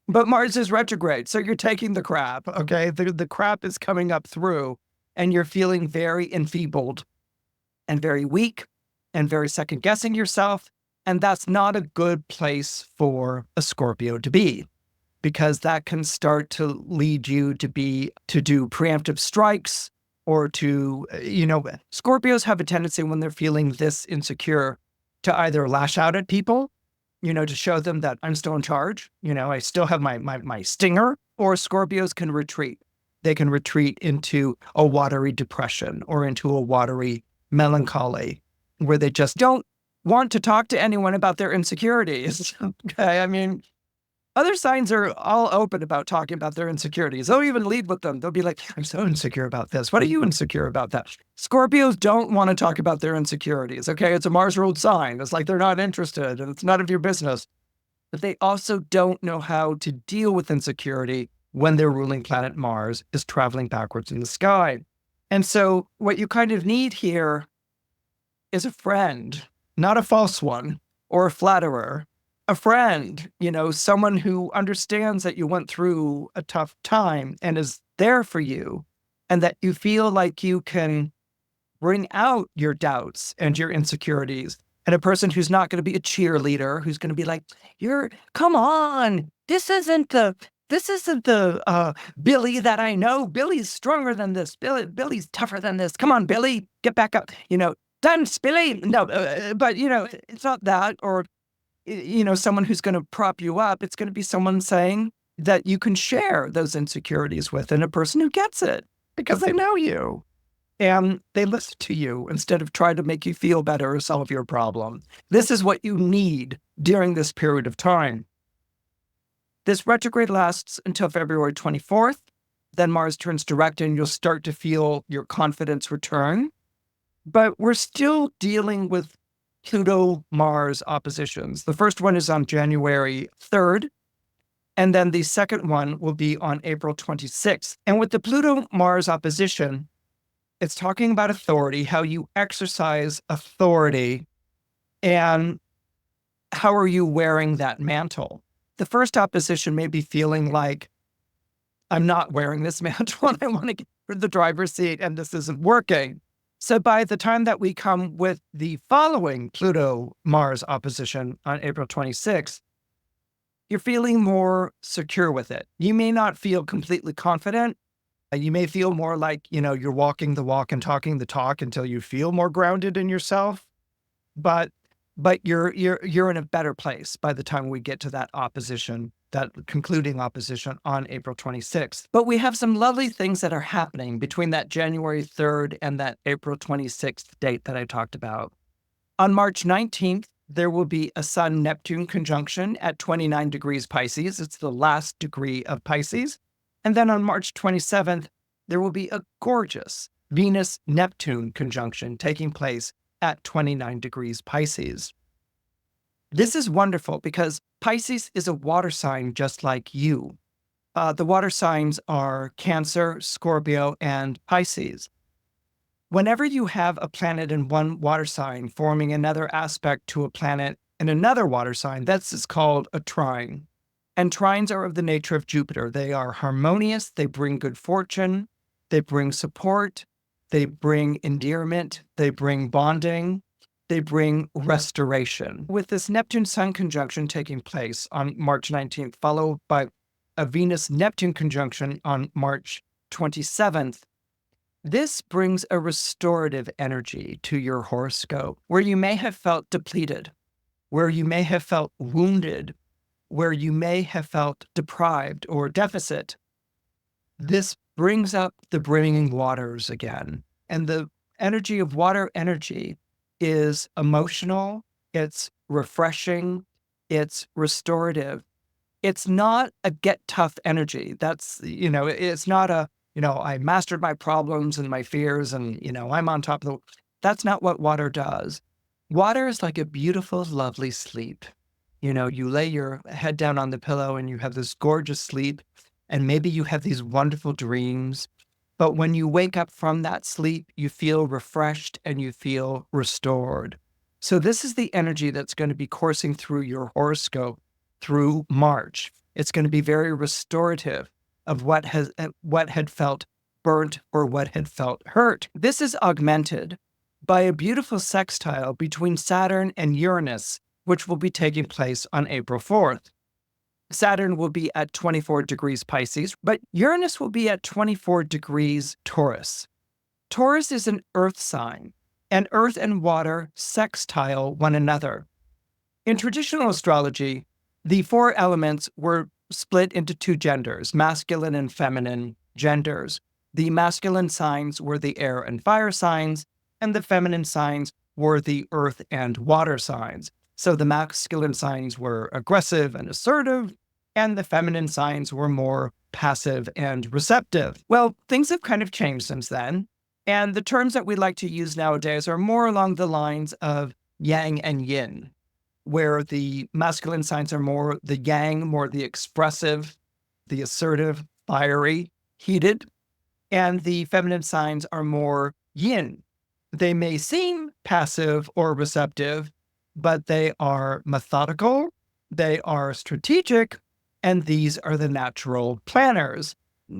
But Mars is retrograde, so you're taking the crap, okay? The crap is coming up through, and you're feeling very enfeebled and very weak and very second-guessing yourself. And that's not a good place for a Scorpio to be, because that can start to lead you to do preemptive strikes or to, Scorpios have a tendency when they're feeling this insecure to either lash out at people, to show them that I'm still in charge, I still have my stinger, or Scorpios can retreat. They can retreat into a watery depression or into a watery melancholy where they just don't want to talk to anyone about their insecurities. Okay. I mean, other signs are all open about talking about their insecurities. They'll even lead with them. They'll be like, I'm so insecure about this. What are you insecure about that? Scorpios don't want to talk about their insecurities. Okay. It's a Mars ruled sign. It's like they're not interested and it's none of your business. But they also don't know how to deal with insecurity when their ruling planet Mars is traveling backwards in the sky. And so what you kind of need here is a friend, not a false one or a flatterer, a friend, someone who understands that you went through a tough time and is there for you, and that you feel like you can bring out your doubts and your insecurities. And a person who's not going to be a cheerleader, who's going to be like, come on, this isn't the Billy that I know. Billy's stronger than this. Billy's tougher than this. Come on, Billy, get back up. Dance, Billy. No, but it's not that, or someone who's going to prop you up. It's going to be someone saying that you can share those insecurities with, and a person who gets it because they know you and they listen to you instead of trying to make you feel better or solve your problem. This is what you need during this period of time. This retrograde lasts until February 24th. Then Mars turns direct and you'll start to feel your confidence return. But we're still dealing with Pluto-Mars oppositions. The first one is on January 3rd, and then the second one will be on April 26th. And with the Pluto-Mars opposition, it's talking about authority, how you exercise authority, and how are you wearing that mantle. The first opposition may be feeling like, I'm not wearing this mantle and I want to get rid of the driver's seat and this isn't working. So by the time that we come with the following Pluto-Mars opposition on April 26th, you're feeling more secure with it. You may not feel completely confident. You may feel more like, you're walking the walk and talking the talk until you feel more grounded in yourself. But you're in a better place by the time we get to that opposition, that concluding opposition on April 26th. But we have some lovely things that are happening between that January 3rd and that April 26th date that I talked about. On March 19th, there will be a Sun-Neptune conjunction at 29 degrees Pisces. It's the last degree of Pisces. And then on March 27th, there will be a gorgeous Venus-Neptune conjunction taking place at 29 degrees Pisces. This is wonderful because Pisces is a water sign just like you. The water signs are Cancer, Scorpio, and Pisces. Whenever you have a planet in one water sign forming another aspect to a planet in another water sign, that's called a trine. And trines are of the nature of Jupiter. They are harmonious, they bring good fortune, they bring support, they bring endearment, they bring bonding, they bring restoration. With this Neptune-Sun conjunction taking place on March 19th, followed by a Venus-Neptune conjunction on March 27th, this brings a restorative energy to your horoscope, where you may have felt depleted, where you may have felt wounded, where you may have felt deprived or deficit. This brings up the brimming waters again. And the energy of water energy is emotional, it's refreshing, it's restorative. It's not a get tough energy. That's, it's not a, I mastered my problems and my fears and, I'm on top of the, that's not what water does. Water is like a beautiful, lovely sleep. You lay your head down on the pillow and you have this gorgeous sleep, and maybe you have these wonderful dreams. But when you wake up from that sleep, you feel refreshed and you feel restored. So this is the energy that's going to be coursing through your horoscope through March. It's going to be very restorative of what had felt burnt or what had felt hurt. This is augmented by a beautiful sextile between Saturn and Uranus, which will be taking place on April 4th. Saturn will be at 24 degrees Pisces, but Uranus will be at 24 degrees Taurus. Taurus is an earth sign, and earth and water sextile one another. In traditional astrology, the four elements were split into two genders, masculine and feminine genders. The masculine signs were the air and fire signs, and the feminine signs were the earth and water signs. So the masculine signs were aggressive and assertive, and the feminine signs were more passive and receptive. Well, things have kind of changed since then, and the terms that we like to use nowadays are more along the lines of yang and yin, where the masculine signs are more the yang, more the expressive, the assertive, fiery, heated, and the feminine signs are more yin. They may seem passive or receptive, but they are methodical, they are strategic, and these are the natural planners.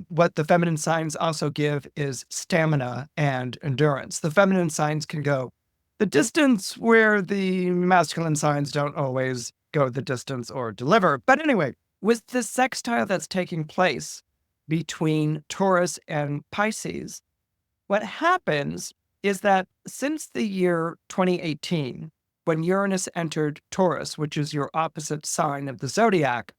What the feminine signs also give is stamina and endurance. The feminine signs can go the distance where the masculine signs don't always go the distance or deliver. But anyway, with the sextile that's taking place between Taurus and Pisces, what happens is that since the year 2018, when Uranus entered Taurus, which is your opposite sign of the zodiac,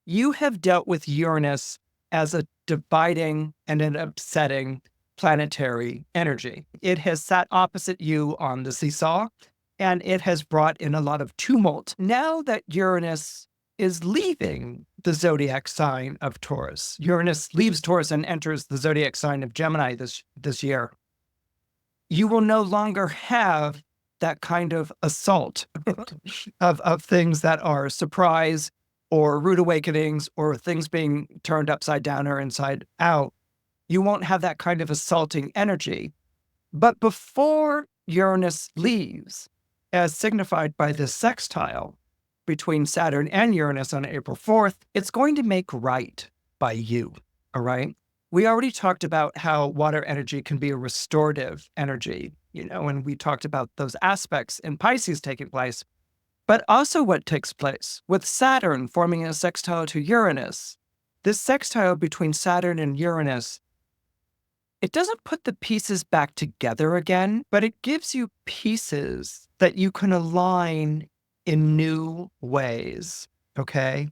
you have dealt with Uranus as a dividing and an upsetting planetary energy. It has sat opposite you on the seesaw, and it has brought in a lot of tumult. Now that Uranus is leaving the zodiac sign of Taurus, Uranus leaves Taurus and enters the zodiac sign of Gemini this year, you will no longer have that kind of assault of things that are surprise or rude awakenings or things being turned upside down or inside out. You won't have that kind of assaulting energy. But before Uranus leaves, as signified by this sextile between Saturn and Uranus on April 4th, it's going to make right by you, all right? We already talked about how water energy can be a restorative energy, and we talked about those aspects in Pisces taking place. But also what takes place with Saturn forming a sextile to Uranus. This sextile between Saturn and Uranus, it doesn't put the pieces back together again, but it gives you pieces that you can align in new ways, okay?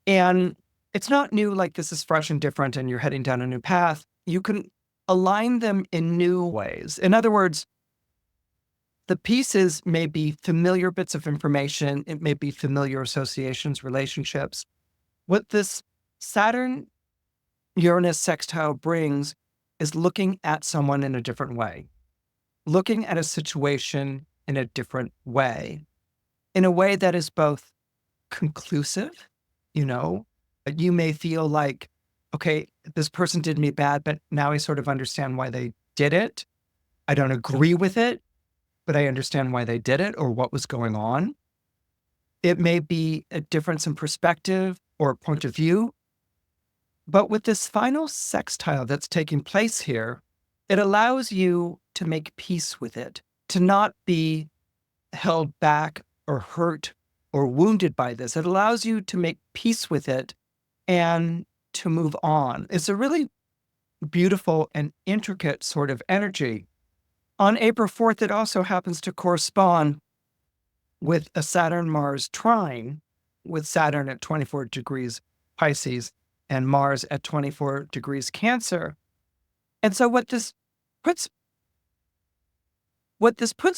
And it's not new like this is fresh and different and you're heading down a new path. You can align them in new ways. In other words, the pieces may be familiar bits of information. It may be familiar associations, relationships. What this Saturn-Uranus sextile brings is looking at someone in a different way, looking at a situation in a different way, in a way that is both conclusive. You may feel like, okay, this person did me bad, but now I sort of understand why they did it. I don't agree with it, but I understand why they did it or what was going on. It may be a difference in perspective or point of view. But with this final sextile that's taking place here, it allows you to make peace with it, to not be held back or hurt or wounded by this. It allows you to make peace with it and to move on. It's a really beautiful and intricate sort of energy. On April 4th, it also happens to correspond with a Saturn-Mars trine, with Saturn at 24 degrees Pisces and Mars at 24 degrees Cancer. And so what this puts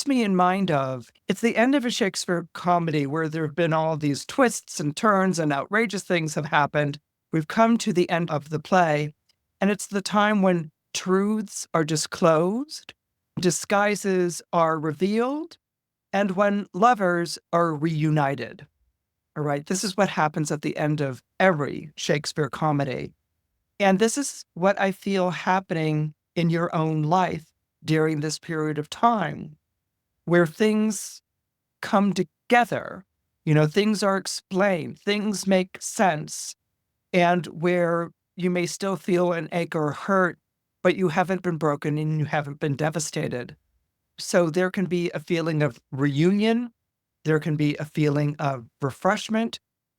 me in mind of, it's the end of a Shakespeare comedy where there have been all these twists and turns and outrageous things have happened. We've come to the end of the play, and it's the time when truths are disclosed, disguises are revealed, and when lovers are reunited. All right, this is what happens at the end of every Shakespeare comedy. And this is what I feel happening in your own life during this period of time, where things come together, things are explained, things make sense, and where you may still feel an ache or hurt, but you haven't been broken and you haven't been devastated. So there can be a feeling of reunion, there can be a feeling of refreshment,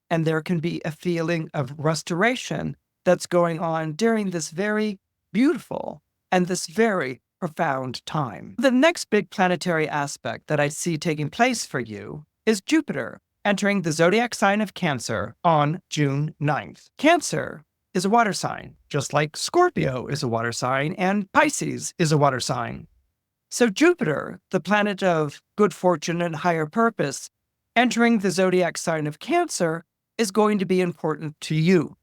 and there can be a feeling of restoration that's going on during this very beautiful and this very profound time. The next big planetary aspect that I see taking place for you is Jupiter entering the zodiac sign of Cancer on June 9th. Cancer is a water sign, just like Scorpio is a water sign and Pisces is a water sign. So Jupiter, the planet of good fortune and higher purpose, entering the zodiac sign of Cancer is going to be important to you.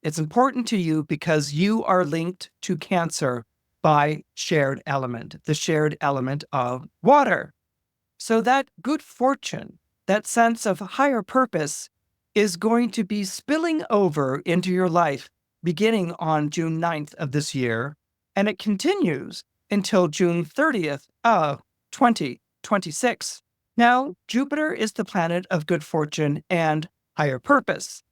It's important to you because you are linked to Cancer by shared element, the shared element of water. So that good fortune, that sense of higher purpose, is going to be spilling over into your life beginning on June 9th of this year, and it continues until June 30th of 2026. Now, Jupiter is the planet of good fortune and higher purpose.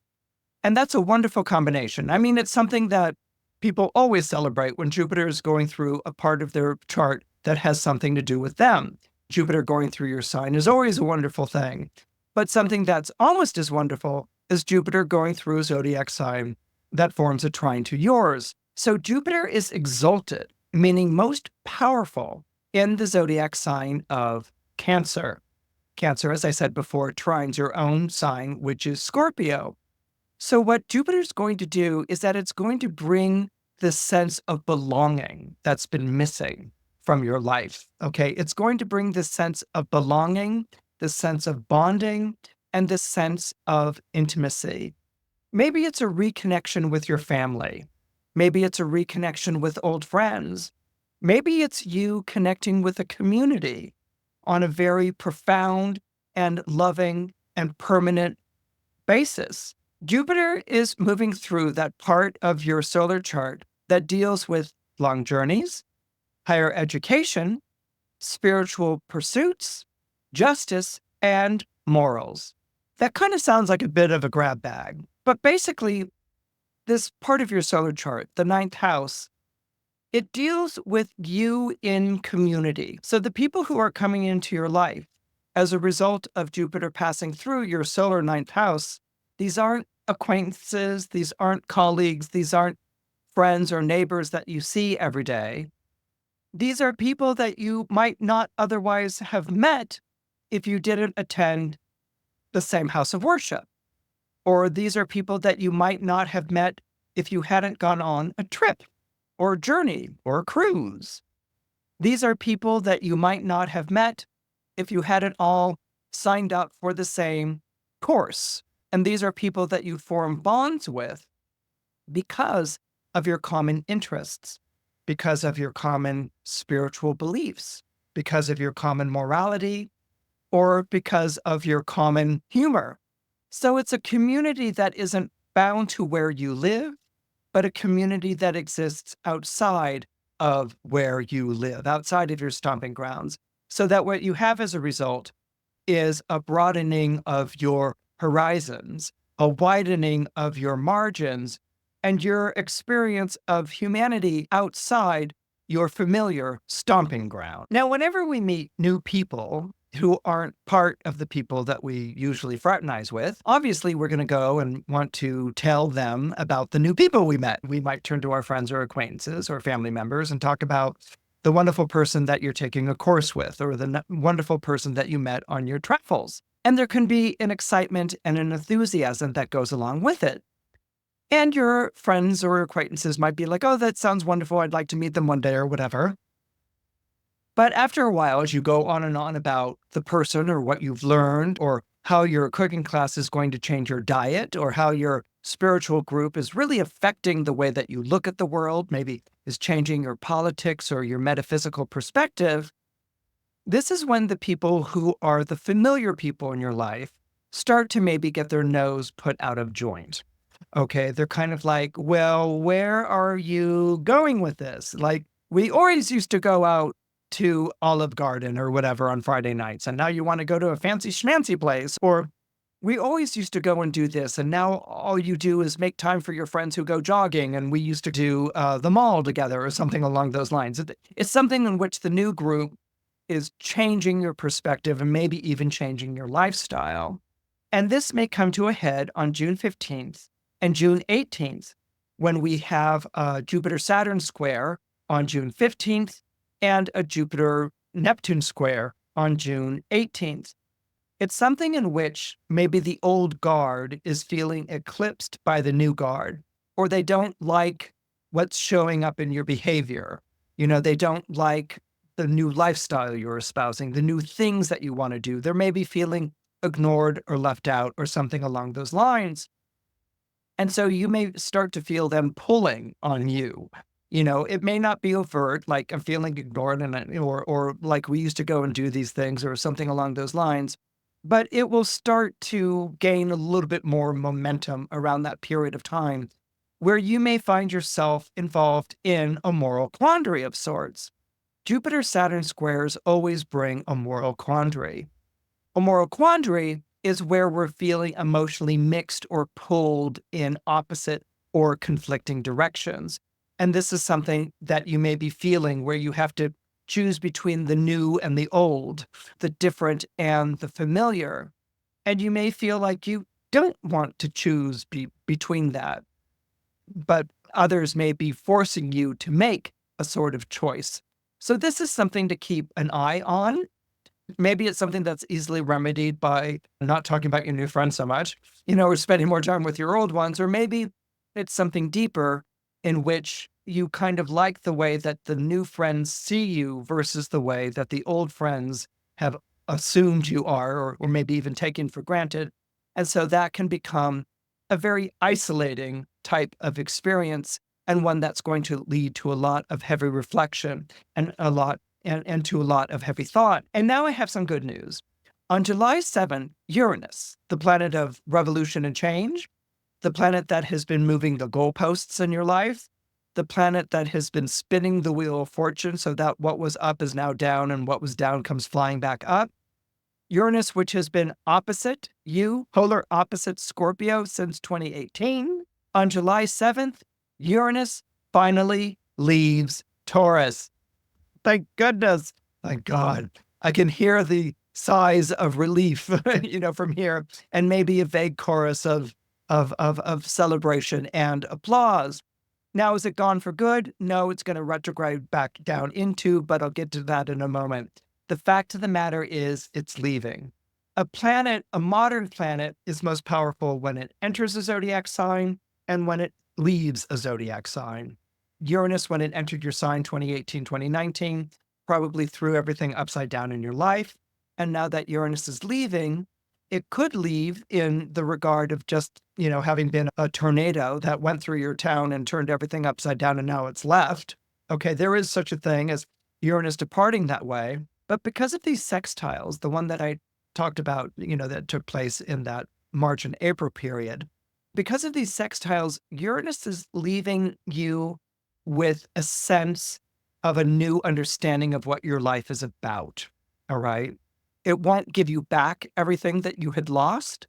And that's a wonderful combination. I mean, it's something that people always celebrate when Jupiter is going through a part of their chart that has something to do with them. Jupiter going through your sign is always a wonderful thing. But something that's almost as wonderful is Jupiter going through a zodiac sign that forms a trine to yours. So Jupiter is exalted, meaning most powerful, in the zodiac sign of Cancer. Cancer, as I said before, trines your own sign, which is Scorpio. So what Jupiter's going to do is that it's going to bring this sense of belonging that's been missing from your life, okay? It's going to bring this sense of belonging, this sense of bonding, and this sense of intimacy. Maybe it's a reconnection with your family. Maybe it's a reconnection with old friends. Maybe it's you connecting with a community on a very profound and loving and permanent basis. Jupiter is moving through that part of your solar chart that deals with long journeys, higher education, spiritual pursuits, justice, and morals. That kind of sounds like a bit of a grab bag, but basically, this part of your solar chart, the ninth house, it deals with you in community. So the people who are coming into your life as a result of Jupiter passing through your solar ninth house, these aren't acquaintances, these aren't colleagues, these aren't friends or neighbors that you see every day. These are people that you might not otherwise have met if you didn't attend the same house of worship. Or these are people that you might not have met if you hadn't gone on a trip or a journey or a cruise. These are people that you might not have met if you hadn't all signed up for the same course. And these are people that you form bonds with because of your common interests, because of your common spiritual beliefs, because of your common morality, or because of your common humor. So it's a community that isn't bound to where you live, but a community that exists outside of where you live, outside of your stomping grounds. So that what you have as a result is a broadening of your horizons, a widening of your margins, and your experience of humanity outside your familiar stomping ground. Now, whenever we meet new people who aren't part of the people that we usually fraternize with, obviously we're going to go and want to tell them about the new people we met. We might turn to our friends or acquaintances or family members and talk about the wonderful person that you're taking a course with or the wonderful person that you met on your travels. And there can be an excitement and an enthusiasm that goes along with it. And your friends or acquaintances might be like, oh, that sounds wonderful. I'd like to meet them one day or whatever. But after a while, as you go on and on about the person or what you've learned or how your cooking class is going to change your diet or how your spiritual group is really affecting the way that you look at the world, maybe is changing your politics or your metaphysical perspective, this is when the people who are the familiar people in your life start to maybe get their nose put out of joint. Okay, they're kind of like, well, where are you going with this? Like, we always used to go out to Olive Garden or whatever on Friday nights, and now you want to go to a fancy schmancy place. Or we always used to go and do this, and now all you do is make time for your friends who go jogging, and we used to do the mall together or something along those lines. It's something in which the new group is changing your perspective and maybe even changing your lifestyle. And this may come to a head on June 15th and June 18th, when we have a Jupiter-Saturn square on June 15th and a Jupiter-Neptune square on June 18th. It's something in which maybe the old guard is feeling eclipsed by the new guard, or they don't like what's showing up in your behavior. You know, they don't like the new lifestyle you're espousing, the new things that you want to do. They're maybe feeling ignored or left out or something along those lines. And so you may start to feel them pulling on you. You know, it may not be overt, like I'm feeling ignored or like we used to go and do these things or something along those lines, but it will start to gain a little bit more momentum around that period of time where you may find yourself involved in a moral quandary of sorts. Jupiter-Saturn squares always bring a moral quandary. A moral quandary is where we're feeling emotionally mixed or pulled in opposite or conflicting directions. And this is something that you may be feeling where you have to choose between the new and the old, the different and the familiar. And you may feel like you don't want to choose between that, but others may be forcing you to make a sort of choice. So this is something to keep an eye on. Maybe it's something that's easily remedied by not talking about your new friends so much, or spending more time with your old ones. Or maybe it's something deeper in which you kind of like the way that the new friends see you versus the way that the old friends have assumed you are, or maybe even taken for granted. And so that can become a very isolating type of experience, and one that's going to lead to a lot of heavy reflection and to a lot of heavy thought. And now I have some good news. On July 7th, Uranus, the planet of revolution and change, the planet that has been moving the goalposts in your life, the planet that has been spinning the wheel of fortune so that what was up is now down and what was down comes flying back up. Uranus, which has been opposite you, polar opposite Scorpio since 2018. On July 7th, Uranus finally leaves Taurus. Thank goodness. Thank God. I can hear the sighs of relief, from here, and maybe a vague chorus of celebration and applause. Now, is it gone for good? No, it's going to retrograde back down into, but I'll get to that in a moment. The fact of the matter is it's leaving. A modern planet, is most powerful when it enters a zodiac sign and when it leaves a zodiac sign. Uranus, when it entered your sign 2018, 2019, probably threw everything upside down in your life. And now that Uranus is leaving, it could leave in the regard of just, having been a tornado that went through your town and turned everything upside down and now it's left. Okay, there is such a thing as Uranus departing that way. But because of these sextiles, the one that I talked about, that took place in that March and April period, because of these sextiles, Uranus is leaving you with a sense of a new understanding of what your life is about. All right. It won't give you back everything that you had lost,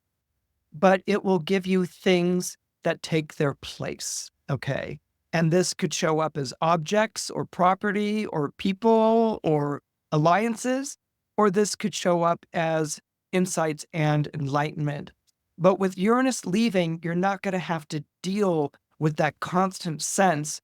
but it will give you things that take their place. Okay. And this could show up as objects or property or people or alliances, or this could show up as insights and enlightenment. But with Uranus leaving, you're not going to have to deal with that constant sense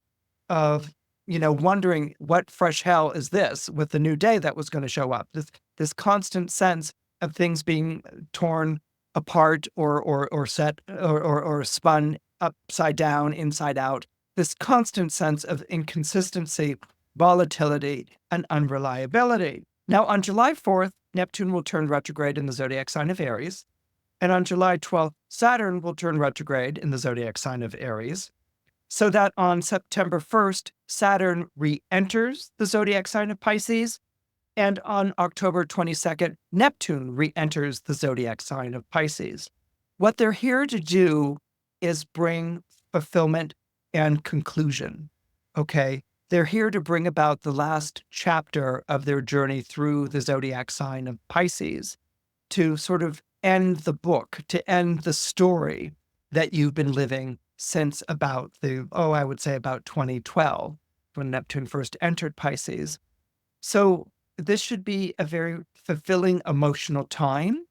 of, wondering what fresh hell is this with the new day that was going to show up. This constant sense of things being torn apart or set or spun upside down, inside out. This constant sense of inconsistency, volatility, and unreliability. Now, on July 4th, Neptune will turn retrograde in the zodiac sign of Aries. And on July 12th, Saturn will turn retrograde in the zodiac sign of Aries. So that on September 1st, Saturn re-enters the zodiac sign of Pisces. And on October 22nd, Neptune re-enters the zodiac sign of Pisces. What they're here to do is bring fulfillment and conclusion. Okay? They're here to bring about the last chapter of their journey through the zodiac sign of Pisces, to sort of end the book, to end the story that you've been living since about I would say about 2012, when Neptune first entered Pisces. So this should be a very fulfilling emotional time.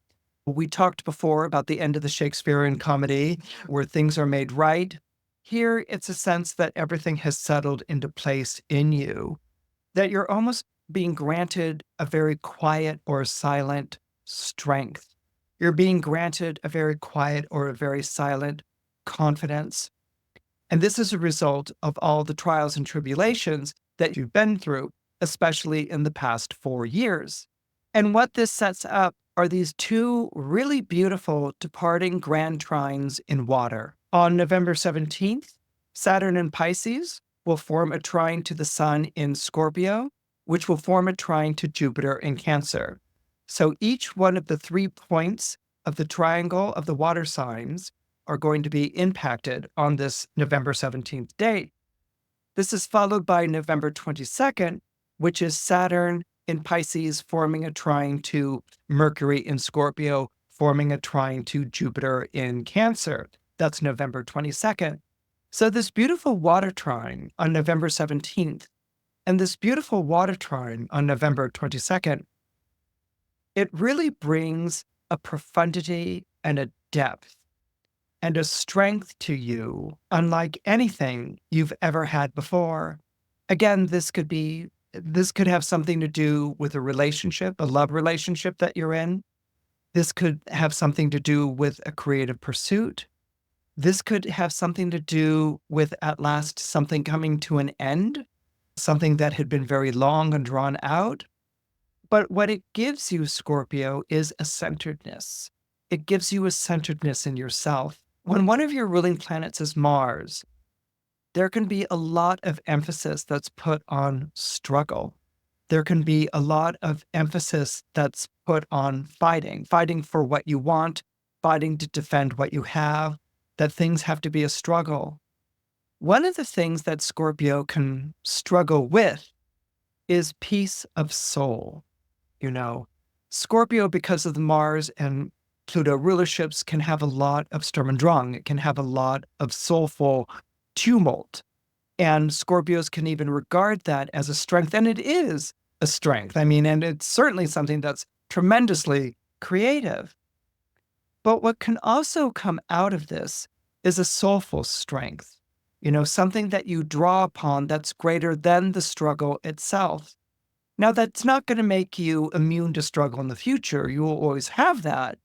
We talked before about the end of the Shakespearean comedy where things are made right. Here, it's a sense that everything has settled into place in you, that you're almost being granted a very quiet or silent strength. You're being granted a very quiet or a very silent confidence. And this is a result of all the trials and tribulations that you've been through, especially in the past 4 years. And what this sets up are these two really beautiful departing grand trines in water. On November 17th, Saturn in Pisces will form a trine to the Sun in Scorpio, which will form a trine to Jupiter in Cancer. So each one of the 3 points of the triangle of the water signs are going to be impacted on this November 17th date. This is followed by November 22nd, which is Saturn in Pisces forming a trine to Mercury in Scorpio, forming a trine to Jupiter in Cancer. That's November 22nd. So this beautiful water trine on November 17th and this beautiful water trine on November 22nd, it really brings a profundity and a depth and a strength to you unlike anything you've ever had before. Again, this could be This could have something to do with a relationship, a love relationship that you're in. This could have something to do with a creative pursuit. This could have something to do with, at last, something coming to an end, something that had been very long and drawn out. But what it gives you, Scorpio, is a centeredness. It gives you a centeredness in yourself. When one of your ruling planets is Mars, there can be a lot of emphasis that's put on struggle. There can be a lot of emphasis that's put on fighting for what you want, fighting to defend what you have, that things have to be a struggle. One of the things that Scorpio can struggle with is peace of soul. Scorpio, because of the Mars and Pluto rulerships, can have a lot of Sturm und Drang. It can have a lot of soulful tumult. And Scorpios can even regard that as a strength. And it is a strength. And it's certainly something that's tremendously creative. But what can also come out of this is a soulful strength, something that you draw upon that's greater than the struggle itself. Now, that's not going to make you immune to struggle in the future. You will always have that.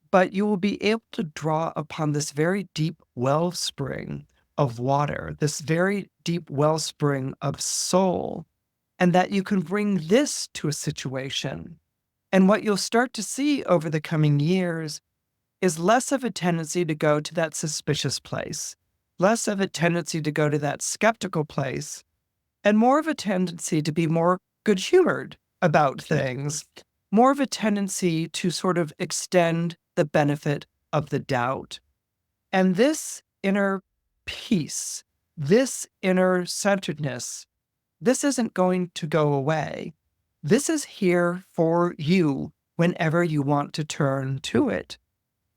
But you will be able to draw upon this very deep wellspring of water, this very deep wellspring of soul, and that you can bring this to a situation. And what you'll start to see over the coming years is less of a tendency to go to that suspicious place, less of a tendency to go to that skeptical place, and more of a tendency to be more good-humored about things, more of a tendency to sort of extend the benefit of the doubt. And this inner peace, this inner centeredness, this isn't going to go away. This is here for you whenever you want to turn to it.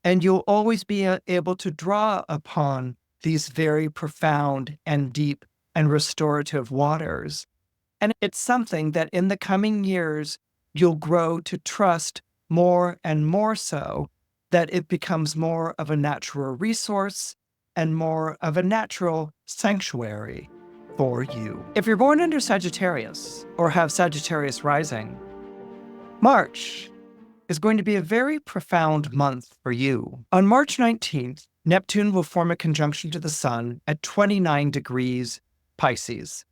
And you'll always be able to draw upon these very profound and deep and restorative waters. And it's something that in the coming years, you'll grow to trust more and more so, that it becomes more of a natural resource and more of a natural sanctuary for you. If you're born under Sagittarius or have Sagittarius rising, March is going to be a very profound month for you. On March 19th, Neptune will form a conjunction to the Sun at 29 degrees Pisces.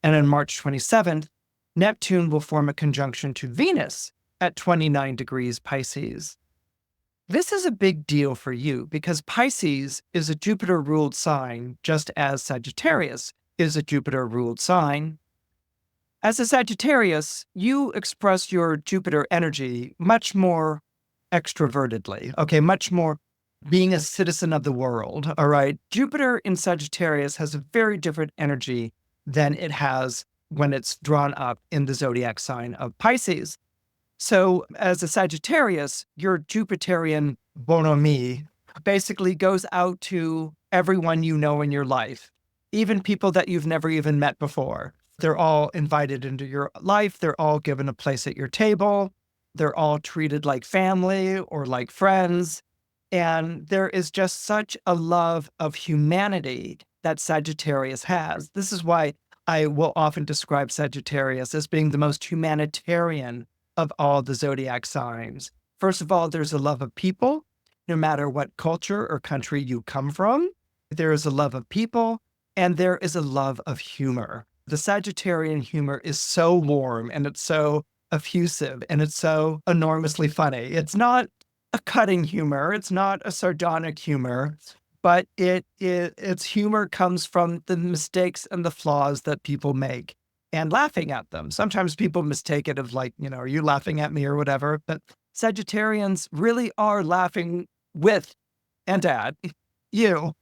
And on March 27th, Neptune will form a conjunction to Venus at 29 degrees Pisces. This is a big deal for you because Pisces is a Jupiter-ruled sign, just as Sagittarius is a Jupiter-ruled sign. As a Sagittarius, you express your Jupiter energy much more extrovertedly, much more being a citizen of the world, all right? Jupiter in Sagittarius has a very different energy than it has when it's drawn up in the zodiac sign of Pisces. So as a Sagittarius, your Jupiterian bonhomie basically goes out to everyone you know in your life, even people that you've never even met before. They're all invited into your life. They're all given a place at your table. They're all treated like family or like friends. And there is just such a love of humanity that Sagittarius has. This is why I will often describe Sagittarius as being the most humanitarian of all the zodiac signs. First of all, there's a love of people, no matter what culture or country you come from. There is a love of people, and there is a love of humor. The Sagittarian humor is so warm, and it's so effusive, and it's so enormously funny. It's not a cutting humor. It's not a sardonic humor, but its humor comes from the mistakes and the flaws that people make and laughing at them. Sometimes people mistake it of like, are you laughing at me or whatever? But Sagittarians really are laughing with and at you.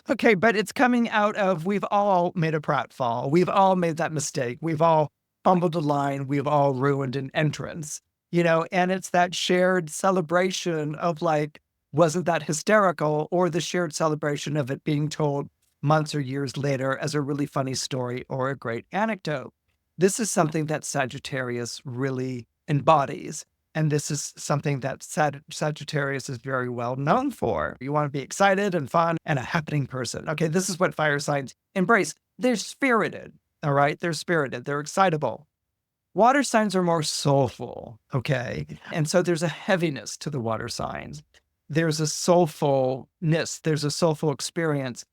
Okay, but it's coming out of, we've all made a pratfall. We've all made that mistake. We've all fumbled a line. We've all ruined an entrance, and it's that shared celebration of like, wasn't that hysterical? Or the shared celebration of it being told months or years later as a really funny story or a great anecdote. This is something that Sagittarius really embodies. And this is something that Sagittarius is very well known for. You want to be excited and fun and a happening person. Okay, this is what fire signs embrace. They're spirited. All right. They're spirited. They're excitable. Water signs are more soulful. Okay. And so there's a heaviness to the water signs. There's a soulfulness. There's a soulful experience.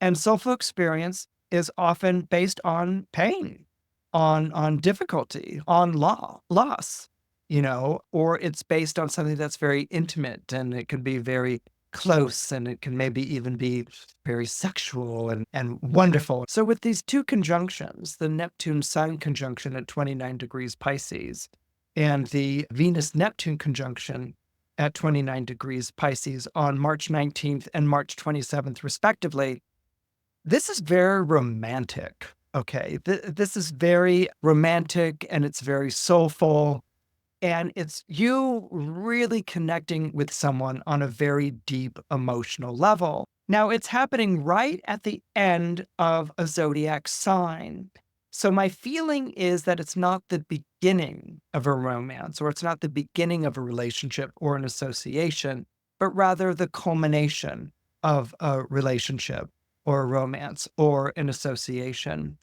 And soulful experience is often based on pain, on difficulty, on loss, or it's based on something that's very intimate, and it can be very close, and it can maybe even be very sexual and wonderful. So with these two conjunctions, the Neptune Sun conjunction at 29 degrees Pisces and the Venus Neptune conjunction at 29 degrees Pisces on March 19th and March 27th, respectively, this is very romantic. Okay. This is very romantic, and it's very soulful. And it's you really connecting with someone on a very deep emotional level. Now, it's happening right at the end of a zodiac sign. So my feeling is that it's not the beginning of a romance, or it's not the beginning of a relationship or an association, but rather the culmination of a relationship or a romance or an association.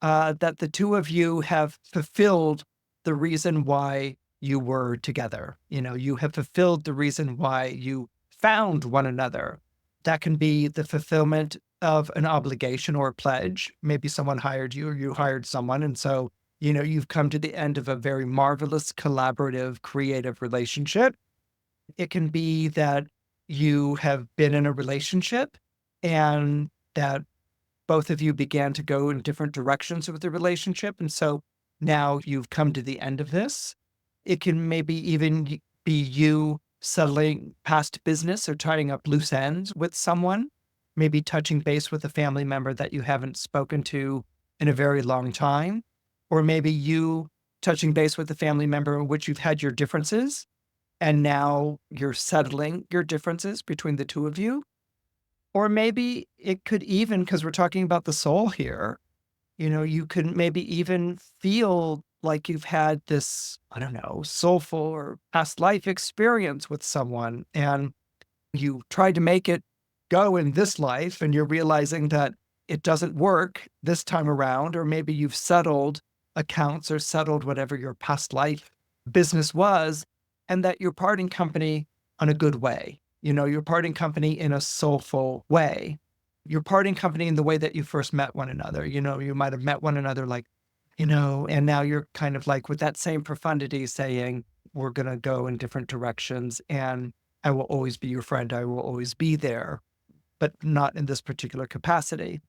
That the two of you have fulfilled the reason why you were together. You have fulfilled the reason why you found one another. That can be the fulfillment of an obligation or a pledge. Maybe someone hired you or you hired someone. And so, you've come to the end of a very marvelous, collaborative, creative relationship. It can be that you have been in a relationship and that both of you began to go in different directions with the relationship. And so now you've come to the end of this. It can maybe even be you settling past business or tying up loose ends with someone, maybe touching base with a family member that you haven't spoken to in a very long time, or maybe you touching base with a family member in which you've had your differences, and now you're settling your differences between the two of you. Or maybe it could even, because we're talking about the soul here, you could maybe even feel like you've had this, I don't know, soulful or past life experience with someone, and you tried to make it go in this life, and you're realizing that it doesn't work this time around, or maybe you've settled accounts or settled whatever your past life business was, and that you're parting company on a good way. You're parting company in a soulful way. You're parting company in the way that you first met one another. You might have met one another and now you're kind of like with that same profundity saying, we're going to go in different directions, and I will always be your friend. I will always be there, but not in this particular capacity.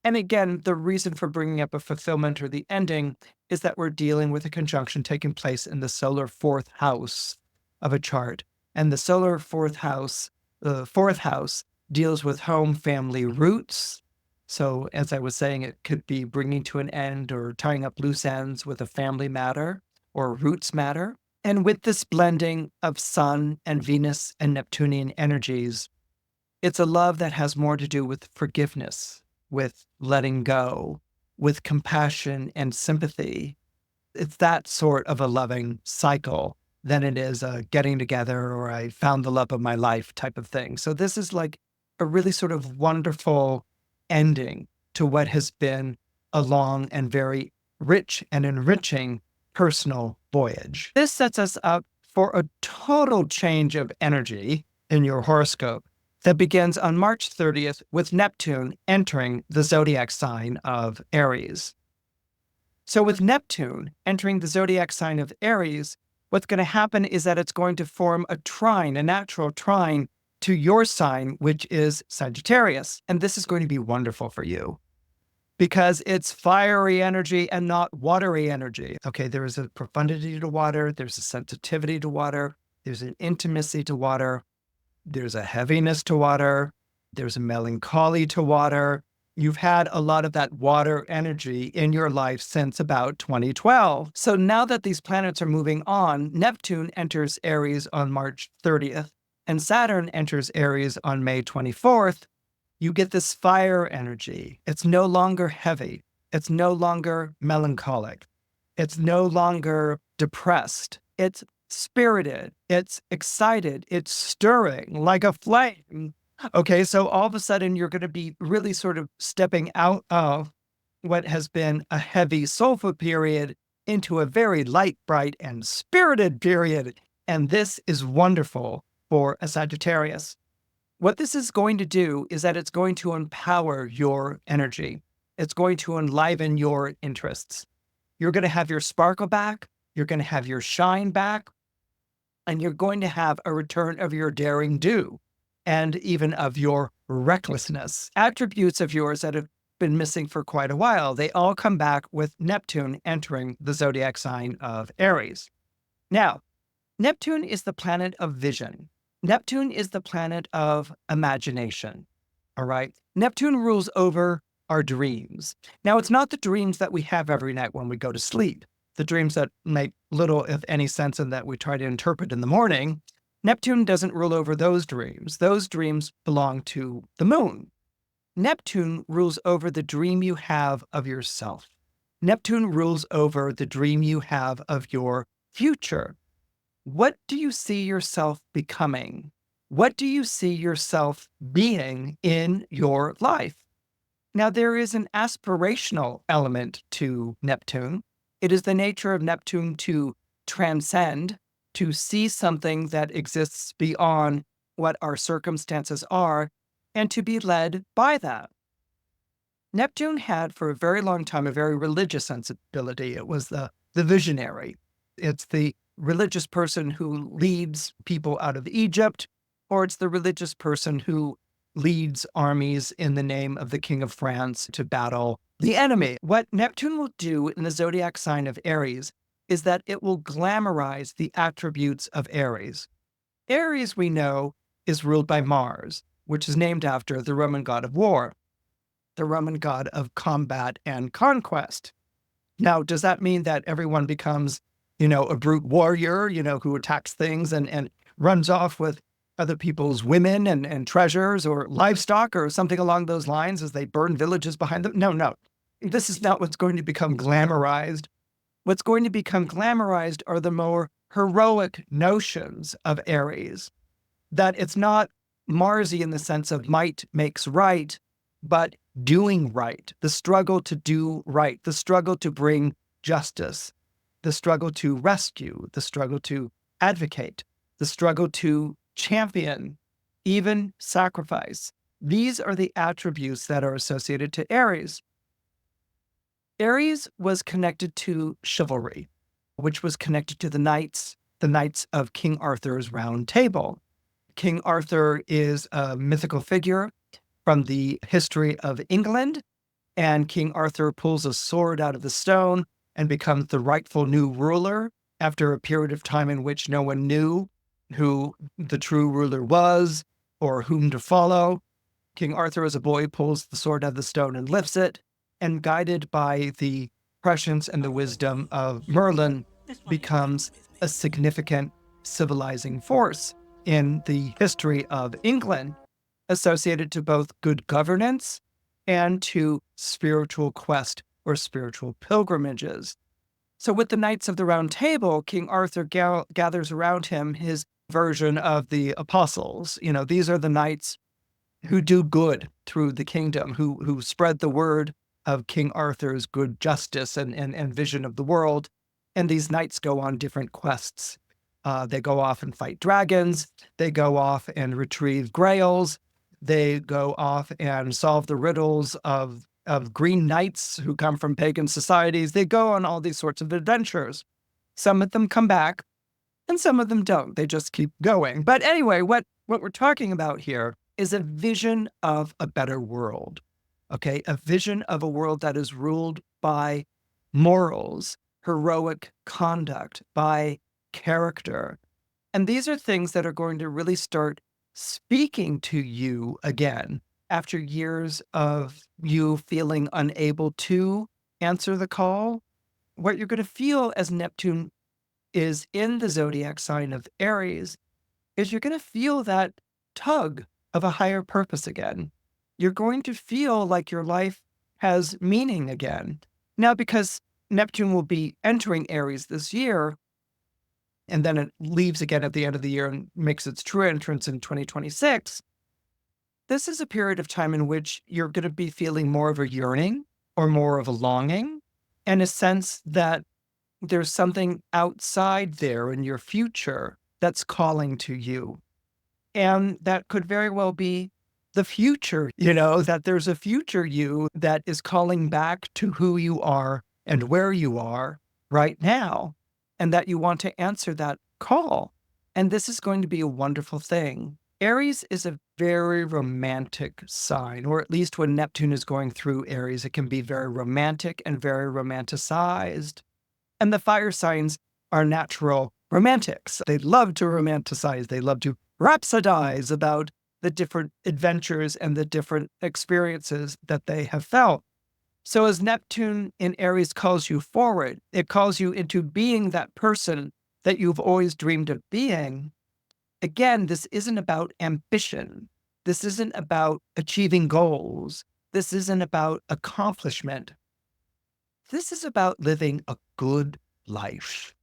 And again, the reason for bringing up a fulfillment or the ending is that we're dealing with a conjunction taking place in the solar fourth house of a chart. And the solar fourth house, the fourth house, deals with home, family, roots. So as I was saying, it could be bringing to an end or tying up loose ends with a family matter or roots matter. And with this blending of Sun and Venus and Neptunian energies, it's a love that has more to do with forgiveness, with letting go, with compassion and sympathy. It's that sort of a loving cycle than it is a getting together or I found the love of my life type of thing. So this is like a really sort of wonderful ending to what has been a long and very rich and enriching personal voyage. This sets us up for a total change of energy in your horoscope that begins on March 30th with Neptune entering the zodiac sign of Aries. So with Neptune entering the zodiac sign of Aries, what's going to happen is that it's going to form a trine, a natural trine to your sign, which is Sagittarius. And this is going to be wonderful for you because it's fiery energy and not watery energy. Okay, there is a profundity to water, there's a sensitivity to water, there's an intimacy to water, there's a heaviness to water, there's a melancholy to water. You've had a lot of that water energy in your life since about 2012. So now that these planets are moving on, Neptune enters Aries on March 30th, and Saturn enters Aries on May 24th. You get this fire energy. It's no longer heavy. It's no longer melancholic. It's no longer depressed. It's spirited. It's excited. It's stirring like a flame. Okay, so all of a sudden you're going to be really sort of stepping out of what has been a heavy, soulful period into a very light, bright, and spirited period. And this is wonderful for a Sagittarius. What this is going to do is that it's going to empower your energy. It's going to enliven your interests. You're going to have your sparkle back. You're going to have your shine back. And you're going to have a return of your daring do and even of your recklessness. Attributes of yours that have been missing for quite a while. They all come back with Neptune entering the zodiac sign of Aries. Now, Neptune is the planet of vision. Neptune is the planet of imagination. All right. Neptune rules over our dreams. Now, it's not the dreams that we have every night when we go to sleep, the dreams that make little, if any, sense and that we try to interpret in the morning. Neptune doesn't rule over those dreams. Those dreams belong to the moon. Neptune rules over the dream you have of yourself. Neptune rules over the dream you have of your future. What do you see yourself becoming? What do you see yourself being in your life? Now, there is an aspirational element to Neptune. It is the nature of Neptune to transcend, to see something that exists beyond what our circumstances are, and to be led by that. Neptune had, for a very long time, a very religious sensibility. It was the visionary. It's the religious person who leads people out of Egypt, or it's the religious person who leads armies in the name of the King of France to battle the enemy. What Neptune will do in the zodiac sign of Aries is that it will glamorize the attributes of Aries. Aries, we know, is ruled by Mars, which is named after the Roman god of war, the Roman god of combat and conquest. Now, does that mean that everyone becomes, a brute warrior, who attacks things and runs off with other people's women and treasures or livestock or something along those lines as they burn villages behind them? No. This is not what's going to become glamorized. What's going to become glamorized are the more heroic notions of Aries, that it's not Marsy in the sense of might makes right, but doing right, the struggle to do right, the struggle to bring justice, the struggle to rescue, the struggle to advocate, the struggle to champion, even sacrifice. These are the attributes that are associated to Aries. Aries was connected to chivalry, which was connected to the knights of King Arthur's Round Table. King Arthur is a mythical figure from the history of England, and King Arthur pulls a sword out of the stone and becomes the rightful new ruler after a period of time in which no one knew who the true ruler was or whom to follow. King Arthur, as a boy, pulls the sword out of the stone and lifts it, and guided by the prescience and the wisdom of Merlin, becomes a significant civilizing force in the history of England, associated to both good governance and to spiritual quest or spiritual pilgrimages. So with the Knights of the Round Table, King Arthur gathers around him his version of the apostles. These are the knights who do good through the kingdom, who spread the word of King Arthur's good justice and vision of the world. And these knights go on different quests. They go off and fight dragons. They go off and retrieve grails. They go off and solve the riddles of green knights who come from pagan societies. They go on all these sorts of adventures. Some of them come back, and some of them don't. They just keep going. But anyway, what we're talking about here is a vision of a better world. Okay, a vision of a world that is ruled by morals, heroic conduct, by character. And these are things that are going to really start speaking to you again after years of you feeling unable to answer the call. What you're going to feel as Neptune is in the zodiac sign of Aries is you're going to feel that tug of a higher purpose again. You're going to feel like your life has meaning again. Now, because Neptune will be entering Aries this year, and then it leaves again at the end of the year and makes its true entrance in 2026, this is a period of time in which you're going to be feeling more of a yearning or more of a longing, and a sense that there's something outside there in your future that's calling to you. And that could very well be the future, that there's a future you that is calling back to who you are and where you are right now, and that you want to answer that call. And this is going to be a wonderful thing. Aries is a very romantic sign, or at least when Neptune is going through Aries, it can be very romantic and very romanticized. And the fire signs are natural romantics. They love to romanticize. They love to rhapsodize about the different adventures and the different experiences that they have felt. So as Neptune in Aries calls you forward, it calls you into being that person that you've always dreamed of being. Again, this isn't about ambition. This isn't about achieving goals. This isn't about accomplishment. This is about living a good life.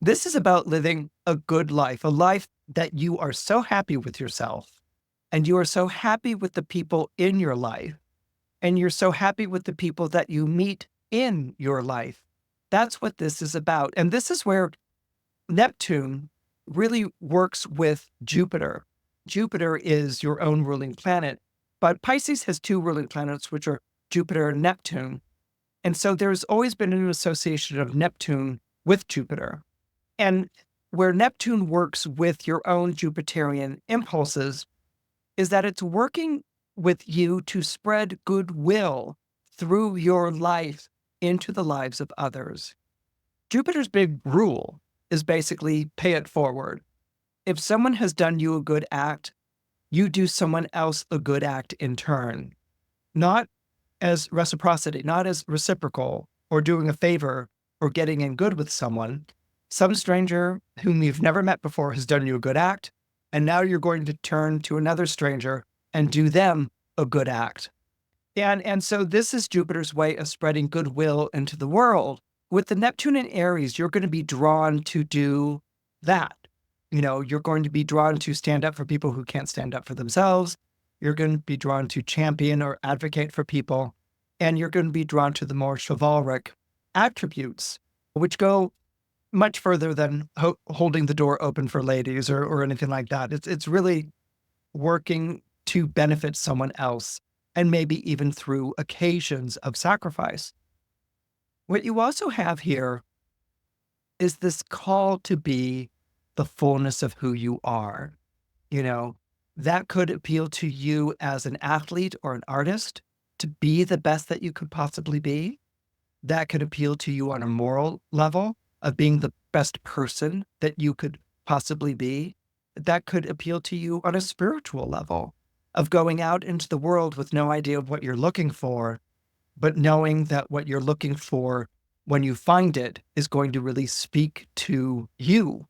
This is about living a good life, a life that you are so happy with yourself, and you are so happy with the people in your life, and you're so happy with the people that you meet in your life. That's what this is about. And this is where Neptune really works with Jupiter. Jupiter is your own ruling planet, but Pisces has two ruling planets, which are Jupiter and Neptune. And so there's always been an association of Neptune with Jupiter. And where Neptune works with your own Jupiterian impulses is that it's working with you to spread goodwill through your life into the lives of others. Jupiter's big rule is basically pay it forward. If someone has done you a good act, you do someone else a good act in turn. Not as reciprocity, not as reciprocal or doing a favor or getting in good with someone. Some stranger whom you've never met before has done you a good act, and now you're going to turn to another stranger and do them a good act. And so this is Jupiter's way of spreading goodwill into the world. With the Neptune in Aries, you're going to be drawn to do that. You're going to be drawn to stand up for people who can't stand up for themselves. You're going to be drawn to champion or advocate for people, and you're going to be drawn to the more chivalric attributes, which go much further than holding the door open for ladies or anything like that. It's really working to benefit someone else, and maybe even through occasions of sacrifice. What you also have here is this call to be the fullness of who you are. That could appeal to you as an athlete or an artist to be the best that you could possibly be. That could appeal to you on a moral level of being the best person that you could possibly be. That could appeal to you on a spiritual level of going out into the world with no idea of what you're looking for, but knowing that what you're looking for, when you find it, is going to really speak to you.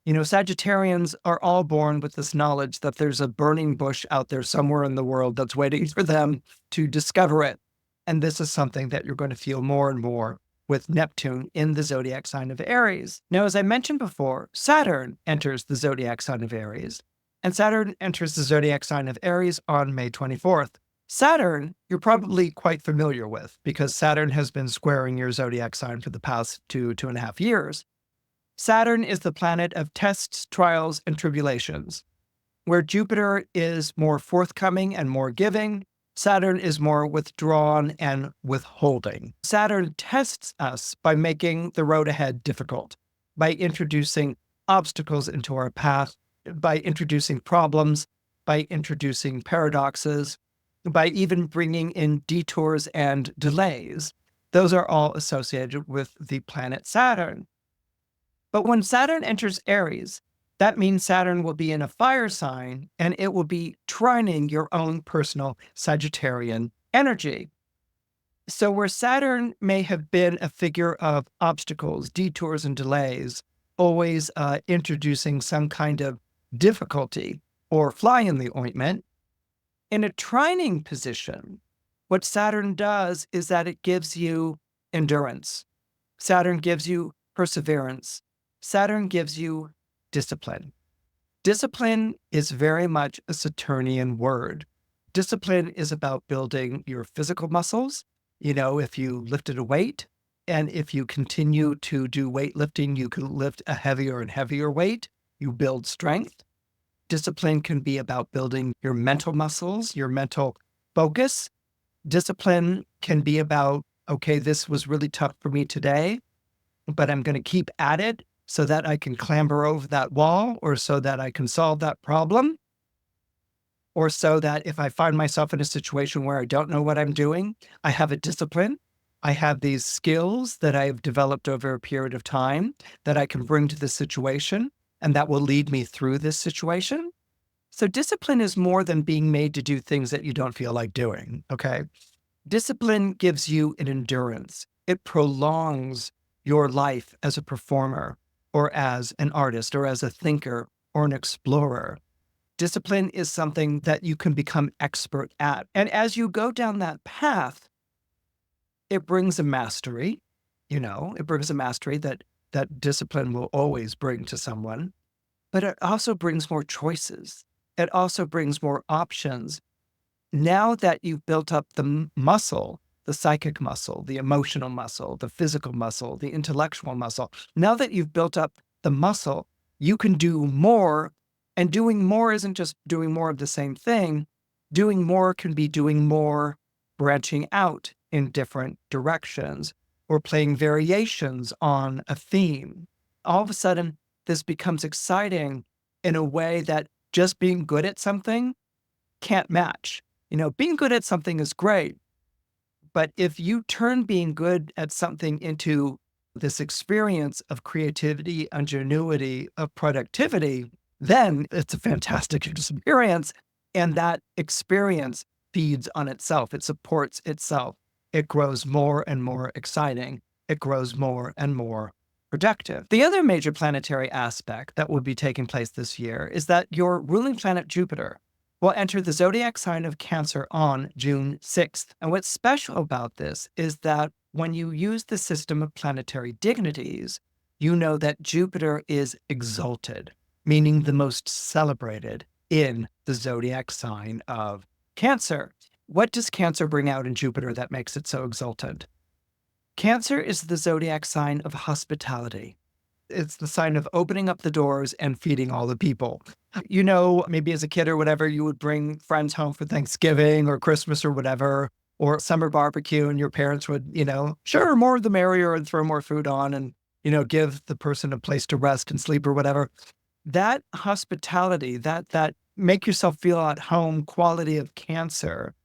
Sagittarians are all born with this knowledge that there's a burning bush out there somewhere in the world that's waiting for them to discover it. And this is something that you're going to feel more and more with Neptune in the zodiac sign of Aries. Now, as I mentioned before, Saturn enters the zodiac sign of Aries, and Saturn enters the zodiac sign of Aries on May 24th. Saturn, you're probably quite familiar with because Saturn has been squaring your zodiac sign for the past 2.5 years. Saturn is the planet of tests, trials, and tribulations. Where Jupiter is more forthcoming and more giving, Saturn is more withdrawn and withholding. Saturn tests us by making the road ahead difficult, by introducing obstacles into our path, by introducing problems, by introducing paradoxes, by even bringing in detours and delays. Those are all associated with the planet Saturn. But when Saturn enters Aries, that means Saturn will be in a fire sign, and it will be trining your own personal Sagittarian energy. So where Saturn may have been a figure of obstacles, detours, and delays, always introducing some kind of difficulty or fly in the ointment, in a trining position, what Saturn does is that it gives you endurance. Saturn gives you perseverance. Saturn gives you discipline. Discipline is very much a Saturnian word. Discipline is about building your physical muscles. If you lifted a weight, and if you continue to do weightlifting, you can lift a heavier and heavier weight. You build strength. Discipline can be about building your mental muscles, your mental focus. Discipline can be about, okay, this was really tough for me today, but I'm going to keep at it so that I can clamber over that wall, or so that I can solve that problem, or so that if I find myself in a situation where I don't know what I'm doing, I have a discipline. I have these skills that I have developed over a period of time that I can bring to the situation, and that will lead me through this situation. So discipline is more than being made to do things that you don't feel like doing, okay? Discipline gives you an endurance. It prolongs your life as a performer, or as an artist, or as a thinker, or an explorer. Discipline is something that you can become expert at. And as you go down that path, it brings a mastery. It brings a mastery that discipline will always bring to someone, but it also brings more choices. It also brings more options. Now that you've built up the muscle, the psychic muscle, the emotional muscle, the physical muscle, the intellectual muscle, now that you've built up the muscle, you can do more. And doing more isn't just doing more of the same thing. Doing more can be doing more, branching out in different directions, or playing variations on a theme. All of a sudden, this becomes exciting in a way that just being good at something can't match. Being good at something is great, but if you turn being good at something into this experience of creativity, ingenuity, of productivity, then it's a fantastic experience. And that experience feeds on itself. It supports itself. It grows more and more exciting. It grows more and more productive. The other major planetary aspect that will be taking place this year is that your ruling planet Jupiter will enter the zodiac sign of Cancer on June 6th. And what's special about this is that when you use the system of planetary dignities, you know that Jupiter is exalted, meaning the most celebrated in the zodiac sign of Cancer. What does Cancer bring out in Jupiter that makes it so exalted? Cancer is the zodiac sign of hospitality. It's the sign of opening up the doors and feeding all the people. Maybe as a kid or whatever, you would bring friends home for Thanksgiving or Christmas or whatever, or summer barbecue, and your parents would, sure, more the merrier, and throw more food on and, give the person a place to rest and sleep or whatever. That hospitality, that make yourself feel at home quality of Cancer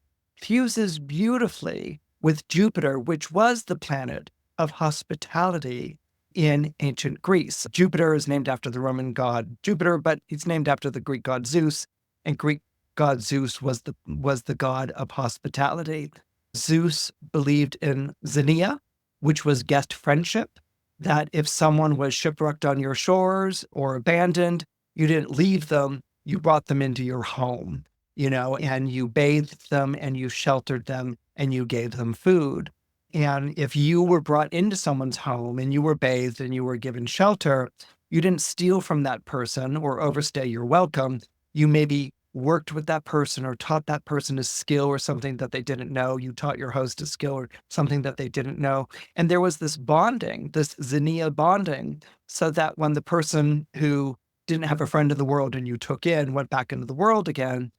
fuses beautifully with Jupiter, which was the planet of hospitality in ancient Greece. Jupiter is named after the Roman god Jupiter, but he's named after the Greek god Zeus, and Greek god Zeus was the god of hospitality. Zeus believed in xenia, which was guest friendship, that if someone was shipwrecked on your shores or abandoned, you didn't leave them, you brought them into your home, and you bathed them and you sheltered them and you gave them food. And if you were brought into someone's home and you were bathed and you were given shelter, you didn't steal from that person or overstay your welcome. You maybe worked with that person or taught that person a skill or something that they didn't know. You taught your host a skill or something that they didn't know. And there was this bonding, this xenia bonding, so that when the person who didn't have a friend in the world and you took in went back into the world again,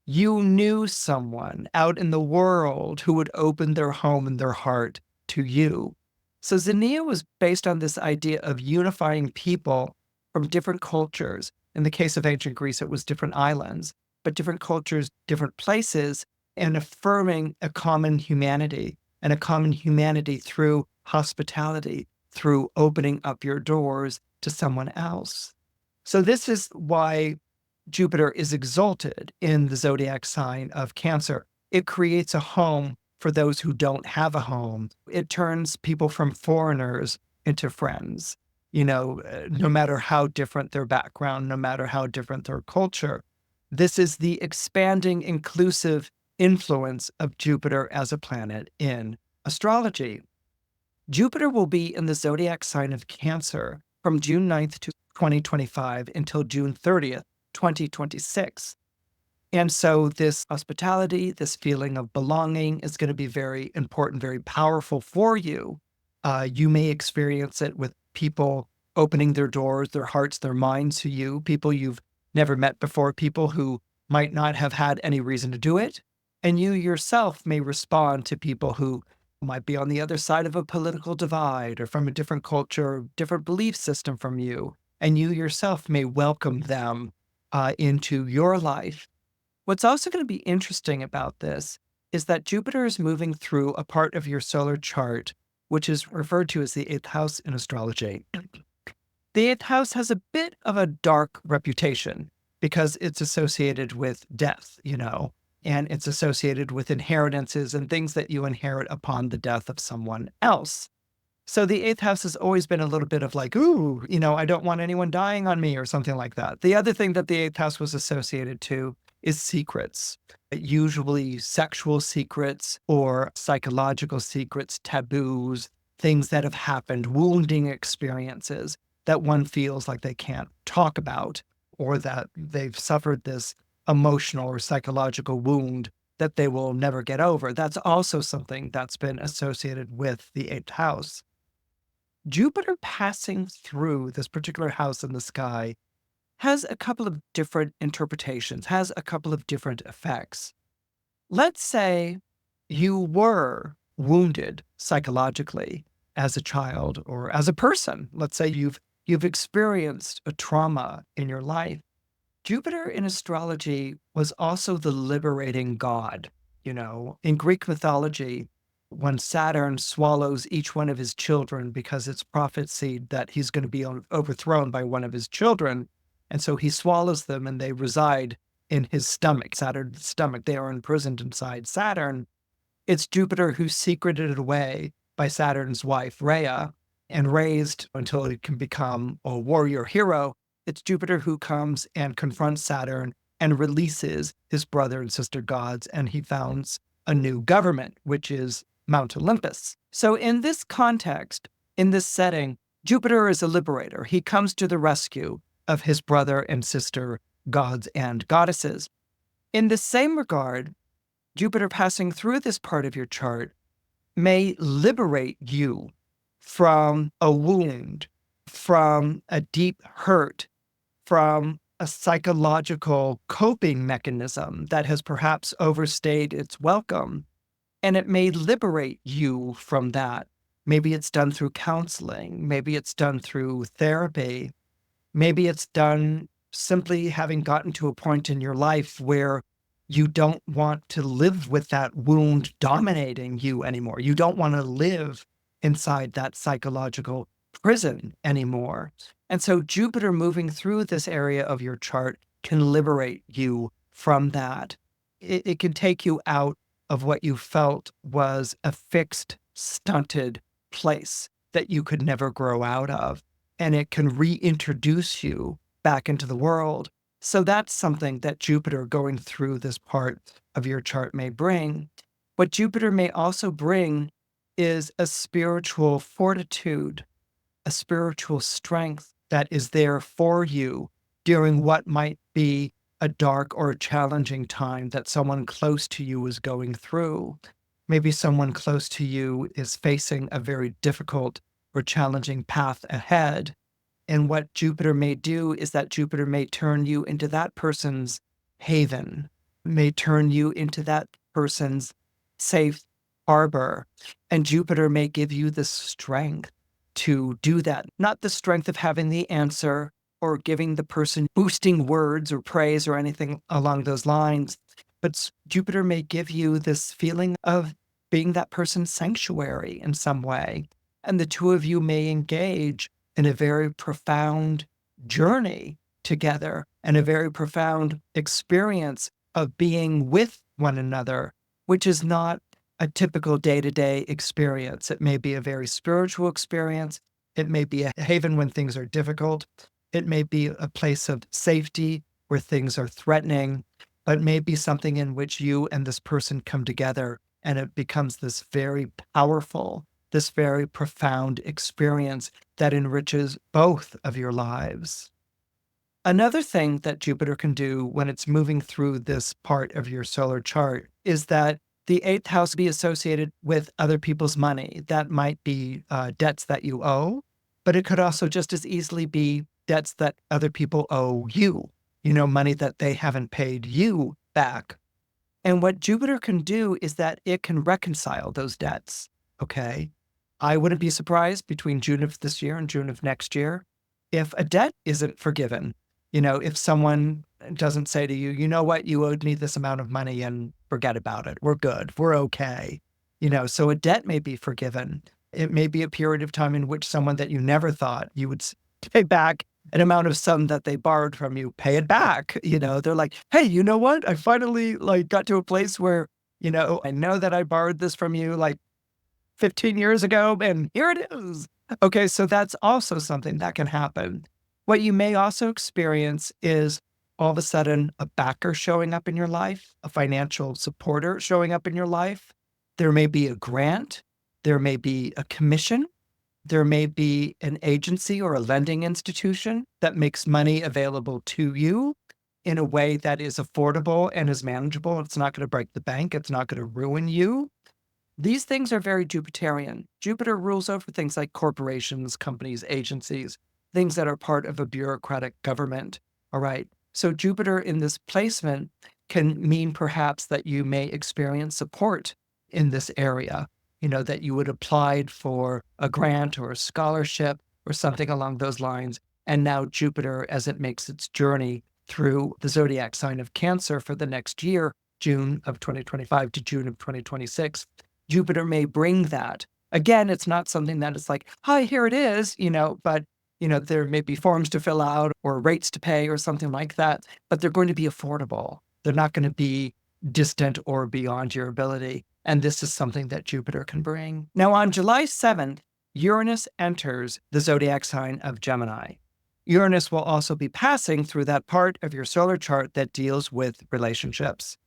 you knew someone out in the world who would open their home and their heart to you. So xenia was based on this idea of unifying people from different cultures. In the case of ancient Greece, it was different islands, but different cultures, different places, and affirming a common humanity, and a common humanity through hospitality, through opening up your doors to someone else. So this is why Jupiter is exalted in the zodiac sign of Cancer. It creates a home for those who don't have a home. It turns people from foreigners into friends, no matter how different their background, no matter how different their culture. This is the expanding, inclusive influence of Jupiter as a planet in astrology. Jupiter will be in the zodiac sign of Cancer from June 9th to 2025 until June 30th, 2026. And so this hospitality, this feeling of belonging is going to be very important, very powerful for you. You may experience it with people opening their doors, their hearts, their minds to you, people you've never met before, people who might not have had any reason to do it. And you yourself may respond to people who might be on the other side of a political divide or from a different culture, different belief system from you. And you yourself may welcome them into your life. What's also going to be interesting about this is that Jupiter is moving through a part of your solar chart, which is referred to as the eighth house in astrology. The eighth house has a bit of a dark reputation because it's associated with death, and it's associated with inheritances and things that you inherit upon the death of someone else. So the eighth house has always been a little bit of like, ooh, I don't want anyone dying on me or something like that. The other thing that the eighth house was associated to is secrets, usually sexual secrets or psychological secrets, taboos, things that have happened, wounding experiences that one feels like they can't talk about, or that they've suffered this emotional or psychological wound that they will never get over. That's also something that's been associated with the eighth house. Jupiter passing through this particular house in the sky has a couple of different interpretations, has a couple of different effects. Let's say you were wounded psychologically as a child or as a person. Let's say you've experienced a trauma in your life. Jupiter in astrology was also the liberating god. In Greek mythology, when Saturn swallows each one of his children because it's prophesied that he's going to be overthrown by one of his children, and so he swallows them and they reside in his stomach, Saturn's stomach. They are imprisoned inside Saturn. It's Jupiter who's secreted away by Saturn's wife, Rhea, and raised until he can become a warrior hero. It's Jupiter who comes and confronts Saturn and releases his brother and sister gods, and he founds a new government, which is Mount Olympus. So in this context, in this setting, Jupiter is a liberator. He comes to the rescue of his brother and sister gods and goddesses. In the same regard, Jupiter passing through this part of your chart may liberate you from a wound, from a deep hurt, from a psychological coping mechanism that has perhaps overstayed its welcome. And it may liberate you from that. Maybe it's done through counseling. Maybe it's done through therapy. Maybe it's done simply having gotten to a point in your life where you don't want to live with that wound dominating you anymore. You don't want to live inside that psychological prison anymore. And so Jupiter moving through this area of your chart can liberate you from that. It can take you out of what you felt was a fixed, stunted place that you could never grow out of. And it can reintroduce you back into the world. So that's something that Jupiter going through this part of your chart may bring. What Jupiter may also bring is a spiritual fortitude, a spiritual strength that is there for you during what might be a dark or a challenging time that someone close to you is going through. Maybe someone close to you is facing a very difficult or challenging path ahead. And what Jupiter may do is that Jupiter may turn you into that person's haven, may turn you into that person's safe harbor. And Jupiter may give you the strength to do that. Not the strength of having the answer or giving the person boosting words or praise or anything along those lines, but Jupiter may give you this feeling of being that person's sanctuary in some way. And the two of you may engage in a very profound journey together and a very profound experience of being with one another, which is not a typical day-to-day experience. It may be a very spiritual experience. It may be a haven when things are difficult. It may be a place of safety where things are threatening, but it may be something in which you and this person come together and it becomes this very powerful, this very profound experience that enriches both of your lives. Another thing that Jupiter can do when it's moving through this part of your solar chart is that the eighth house be associated with other people's money. That might be debts that you owe, but it could also just as easily be debts that other people owe you, money that they haven't paid you back. And what Jupiter can do is that it can reconcile those debts. Okay. I wouldn't be surprised between June of this year and June of next year if a debt isn't forgiven. If someone doesn't say to you, you know what, you owed me this amount of money and forget about it. We're good. We're okay. So a debt may be forgiven. It may be a period of time in which someone that you never thought you would pay back an amount of sum that they borrowed from you, pay it back. They're like, hey, you know what? I finally got to a place where, I know that I borrowed this from you 15 years ago and here it is. Okay. So that's also something that can happen. What you may also experience is all of a sudden a backer showing up in your life, a financial supporter showing up in your life. There may be a grant. There may be a commission. There may be an agency or a lending institution that makes money available to you in a way that is affordable and is manageable. It's not going to break the bank. It's not going to ruin you. These things are very Jupiterian. Jupiter rules over things like corporations, companies, agencies, things that are part of a bureaucratic government. All right. So Jupiter in this placement can mean perhaps that you may experience support in this area, that you would applied for a grant or a scholarship or something along those lines. And now Jupiter, as it makes its journey through the zodiac sign of Cancer for the next year, June of 2025 to June of 2026, Jupiter may bring that. Again, it's not something that is like, hi, here it is, but there may be forms to fill out or rates to pay or something like that, but they're going to be affordable. They're not going to be distant or beyond your ability. And this is something that Jupiter can bring. Now, on July 7th, Uranus enters the zodiac sign of Gemini. Uranus will also be passing through that part of your solar chart that deals with relationships.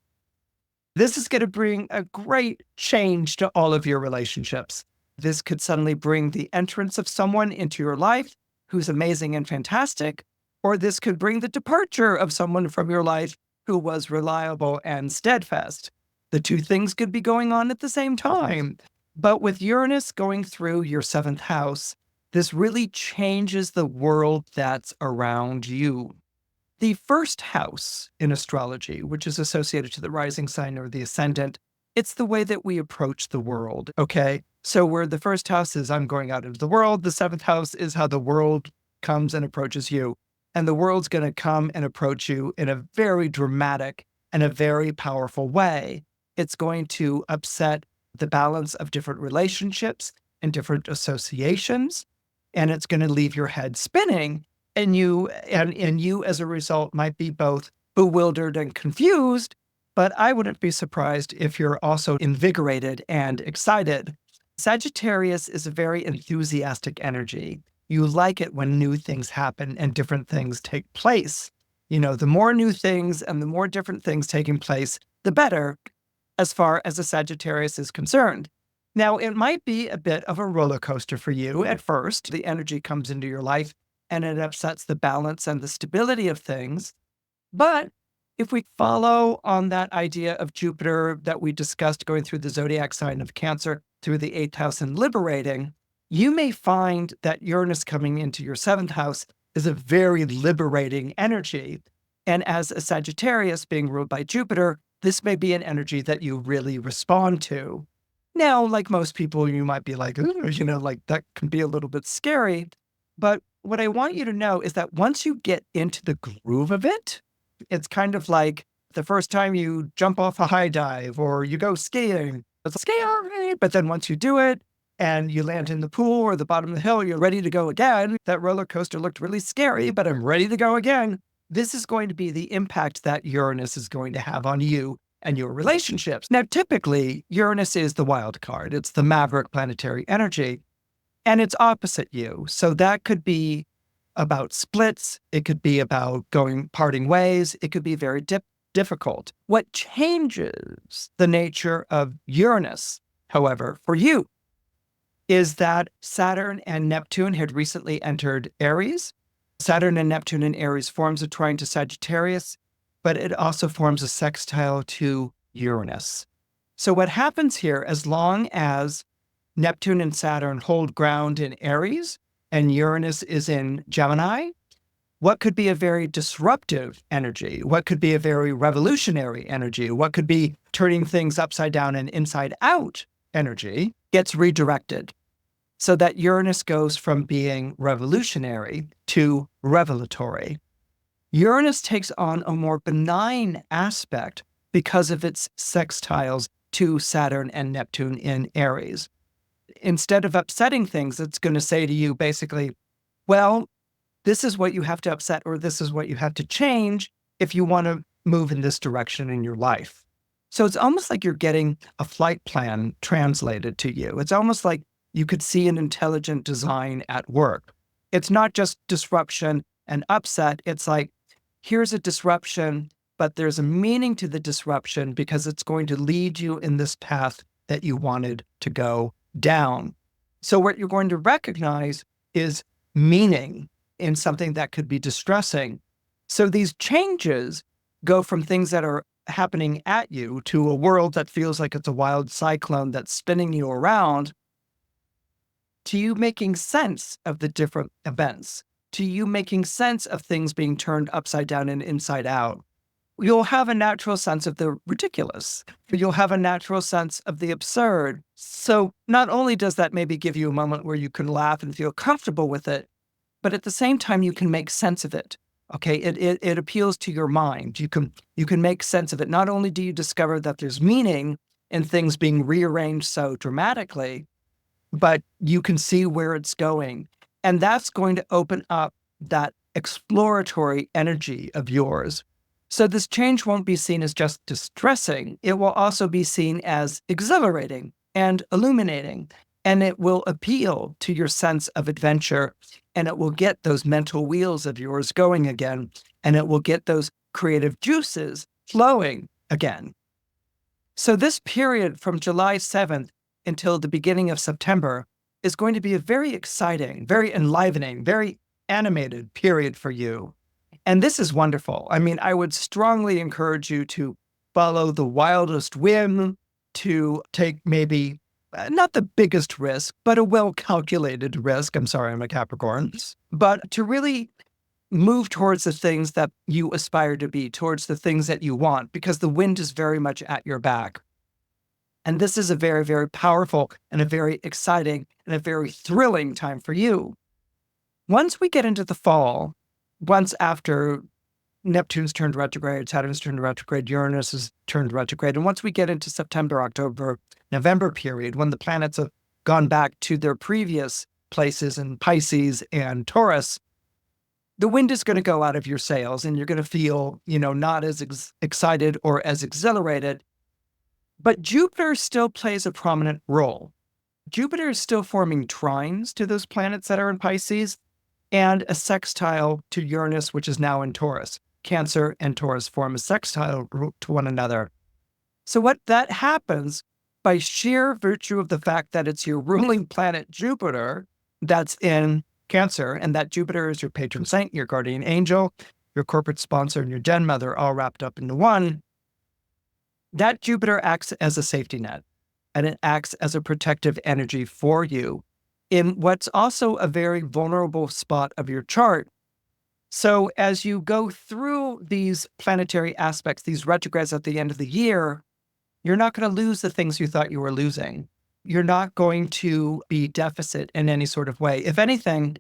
This is going to bring a great change to all of your relationships. This could suddenly bring the entrance of someone into your life who's amazing and fantastic, or this could bring the departure of someone from your life who was reliable and steadfast. The two things could be going on at the same time. But with Uranus going through your seventh house, this really changes the world that's around you. The first house in astrology, which is associated to the rising sign or the ascendant, it's the way that we approach the world, okay? So where the first house is I'm going out into the world, the seventh house is how the world comes and approaches you. And the world's going to come and approach you in a very dramatic and a very powerful way. It's going to upset the balance of different relationships and different associations, and it's going to leave your head spinning. And you as a result might be both bewildered and confused, but I wouldn't be surprised if you're also invigorated and excited. Sagittarius is a very enthusiastic energy. You like it when new things happen and different things take place. The more new things and the more different things taking place, the better, as far as a Sagittarius is concerned. Now, it might be a bit of a roller coaster for you at first. The energy comes into your life and it upsets the balance and the stability of things. But if we follow on that idea of Jupiter that we discussed going through the zodiac sign of Cancer through the eighth house and liberating, you may find that Uranus coming into your seventh house is a very liberating energy. And as a Sagittarius being ruled by Jupiter, this may be an energy that you really respond to. Now, like most people, you might be like, ooh, that can be a little bit scary. But what I want you to know is that once you get into the groove of it, it's kind of like the first time you jump off a high dive or you go skiing. It's scary, but then once you do it and you land in the pool or the bottom of the hill, you're ready to go again. That roller coaster looked really scary, but I'm ready to go again. This is going to be the impact that Uranus is going to have on you and your relationships. Now, typically, Uranus is the wild card. It's the maverick planetary energy, and it's opposite you. So that could be about splits. It could be about parting ways. It could be very difficult. What changes the nature of Uranus, however, for you, is that Saturn and Neptune had recently entered Aries. Saturn and Neptune in Aries forms a trine to Sagittarius, but it also forms a sextile to Uranus. So what happens here, as long as Neptune and Saturn hold ground in Aries and Uranus is in Gemini, what could be a very disruptive energy, what could be a very revolutionary energy, what could be turning things upside down and inside out energy gets redirected, so that Uranus goes from being revolutionary to revelatory. Uranus takes on a more benign aspect because of its sextiles to Saturn and Neptune in Aries. Instead of upsetting things, it's going to say to you basically, well, this is what you have to upset, or this is what you have to change if you want to move in this direction in your life. So it's almost like you're getting a flight plan translated to you. It's almost like you could see an intelligent design at work. It's not just disruption and upset. It's like, here's a disruption, but there's a meaning to the disruption because it's going to lead you in this path that you wanted to go down. So what you're going to recognize is meaning in something that could be distressing. So these changes go from things that are happening at you to a world that feels like it's a wild cyclone that's spinning you around, to you making sense of the different events, to you making sense of things being turned upside down and inside out. You'll have a natural sense of the ridiculous. You'll have a natural sense of the absurd. So not only does that maybe give you a moment where you can laugh and feel comfortable with it, but at the same time, you can make sense of it. Okay, it appeals to your mind. You can make sense of it. Not only do you discover that there's meaning in things being rearranged so dramatically, but you can see where it's going. And that's going to open up that exploratory energy of yours. So this change won't be seen as just distressing. It will also be seen as exhilarating and illuminating. And it will appeal to your sense of adventure, and it will get those mental wheels of yours going again, and it will get those creative juices flowing again. So this period from July 7th until the beginning of September is going to be a very exciting, very enlivening, very animated period for you. And this is wonderful. I mean, I would strongly encourage you to follow the wildest whim, to take maybe not the biggest risk, but a well-calculated risk. I'm sorry, I'm a Capricorn. But to really move towards the things that you aspire to be, towards the things that you want, because the wind is very much at your back. And this is a very, very powerful and a very exciting and a very thrilling time for you. Once we get into the fall, once after Neptune's turned retrograde, Saturn's turned retrograde, Uranus has turned retrograde, and once we get into September, October, November period, when the planets have gone back to their previous places in Pisces and Taurus, the wind is going to go out of your sails and you're going to feel, not as excited or as exhilarated. But Jupiter still plays a prominent role. Jupiter is still forming trines to those planets that are in Pisces and a sextile to Uranus, which is now in Taurus. Cancer and Taurus form a sextile to one another. So what that happens by sheer virtue of the fact that it's your ruling planet Jupiter that's in Cancer, and that Jupiter is your patron saint, your guardian angel, your corporate sponsor, and your den mother all wrapped up into one, that Jupiter acts as a safety net, and it acts as a protective energy for you in what's also a very vulnerable spot of your chart. So as you go through these planetary aspects, these retrogrades at the end of the year, you're not going to lose the things you thought you were losing. You're not going to be deficit in any sort of way. If anything,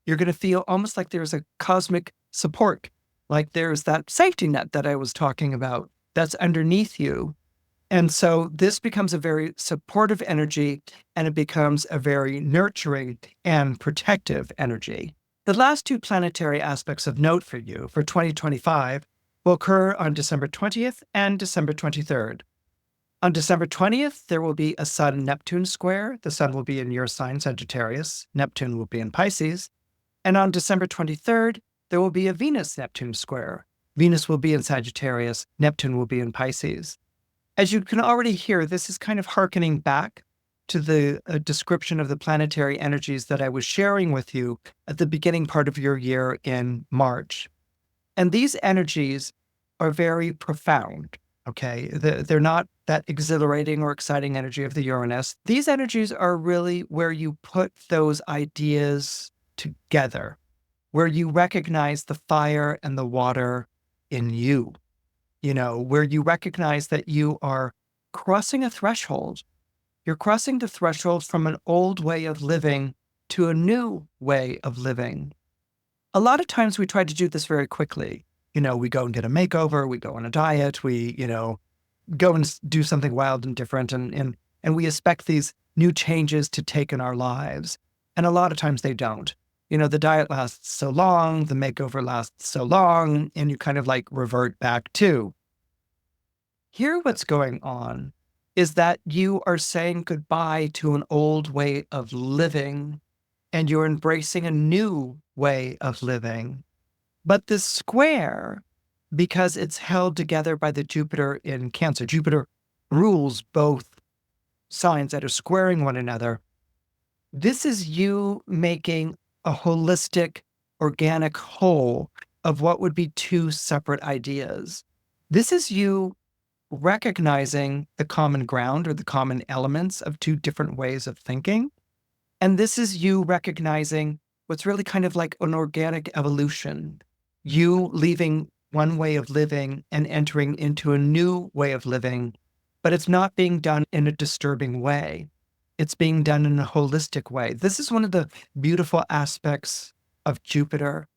you're going to feel almost like there's a cosmic support, like there's that safety net that I was talking about that's underneath you. And so this becomes a very supportive energy, and it becomes a very nurturing and protective energy. The last two planetary aspects of note for you for 2025 will occur on December 20th and December 23rd. On December 20th, there will be a Sun-Neptune square. The Sun will be in your sign, Sagittarius. Neptune will be in Pisces. And on December 23rd, there will be a Venus-Neptune square. Venus will be in Sagittarius. Neptune will be in Pisces. As you can already hear, this is kind of hearkening back to the description of the planetary energies that I was sharing with you at the beginning part of your year in March. And these energies are very profound, okay? They're not that exhilarating or exciting energy of the Uranus. These energies are really where you put those ideas together, where you recognize the fire and the water in you, where you recognize that you are crossing a threshold. You're crossing the threshold from an old way of living to a new way of living. A lot of times we try to do this very quickly. We go and get a makeover, we go on a diet, we, go and do something wild and different, and we expect these new changes to take in our lives. And a lot of times they don't. The diet lasts so long, the makeover lasts so long, and you kind of like revert back to. Here, what's going on is that you are saying goodbye to an old way of living, and you're embracing a new way of living. But this square, because it's held together by the Jupiter in Cancer, Jupiter rules both signs that are squaring one another. This is you making a holistic, organic whole of what would be two separate ideas. This is you recognizing the common ground or the common elements of two different ways of thinking. And this is you recognizing what's really kind of like an organic evolution. You leaving one way of living and entering into a new way of living, but it's not being done in a disturbing way. It's being done in a holistic way. This is one of the beautiful aspects of Jupiter.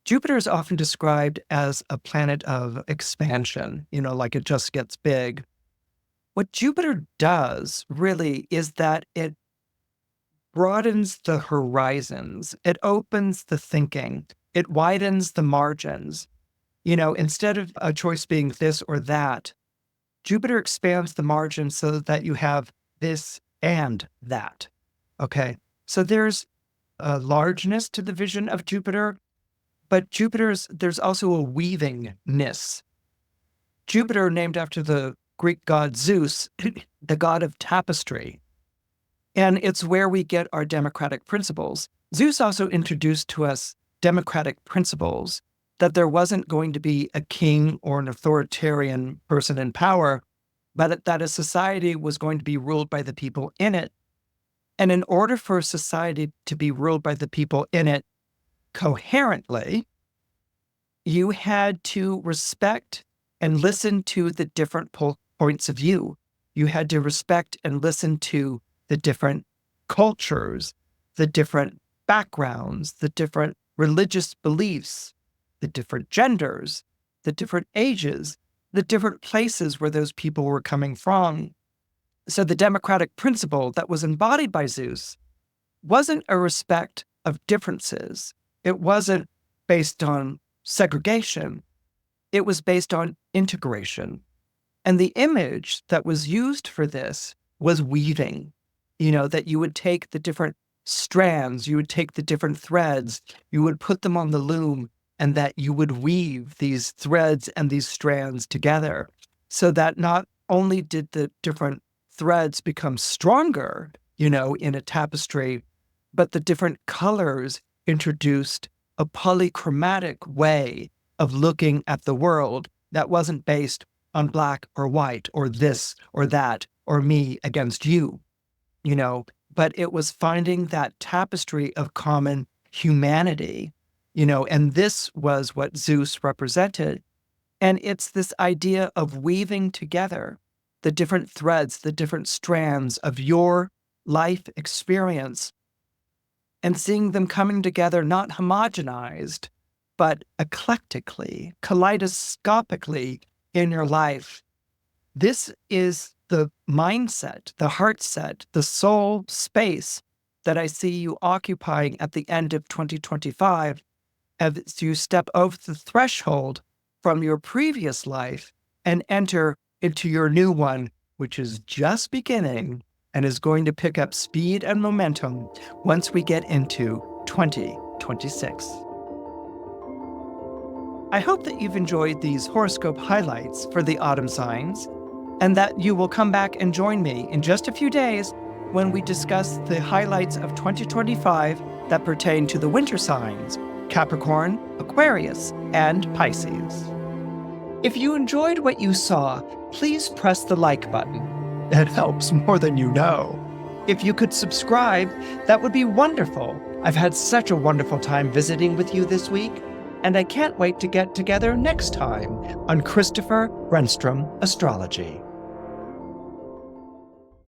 Jupiter is often described as a planet of expansion, like it just gets big. What Jupiter does really is that it broadens the horizons. It opens the thinking. It widens the margins. Instead of a choice being this or that, Jupiter expands the margins so that you have this and that. Okay. So there's a largeness to the vision of Jupiter, but there's also a weavingness. Jupiter, named after the Greek god Zeus, the god of tapestry. And it's where we get our democratic principles. Zeus also introduced to us democratic principles, that there wasn't going to be a king or an authoritarian person in power, but that a society was going to be ruled by the people in it. And in order for a society to be ruled by the people in it coherently, you had to respect and listen to the different points of view. You had to respect and listen to the different cultures, the different backgrounds, the different religious beliefs, the different genders, the different ages, the different places where those people were coming from. So the democratic principle that was embodied by Zeus wasn't a respect of differences. It wasn't based on segregation. It was based on integration. And the image that was used for this was weaving, that you would take the different strands, you would take the different threads, you would put them on the loom, and that you would weave these threads and these strands together so that not only did the different threads become stronger, in a tapestry, but the different colors introduced a polychromatic way of looking at the world that wasn't based on black or white or this or that or me against you, but it was finding that tapestry of common humanity, and this was what Zeus represented. And it's this idea of weaving together the different threads, the different strands of your life experience and seeing them coming together, not homogenized, but eclectically, kaleidoscopically in your life. This is the mindset, the heart set, the soul space that I see you occupying at the end of 2025 as you step over the threshold from your previous life and enter into your new one, which is just beginning and is going to pick up speed and momentum once we get into 2026. I hope that you've enjoyed these horoscope highlights for the autumn signs, and that you will come back and join me in just a few days when we discuss the highlights of 2025 that pertain to the winter signs, Capricorn, Aquarius, and Pisces. If you enjoyed what you saw, please press the like button. It helps more than you know. If you could subscribe, that would be wonderful. I've had such a wonderful time visiting with you this week, and I can't wait to get together next time on Christopher Renstrom Astrology.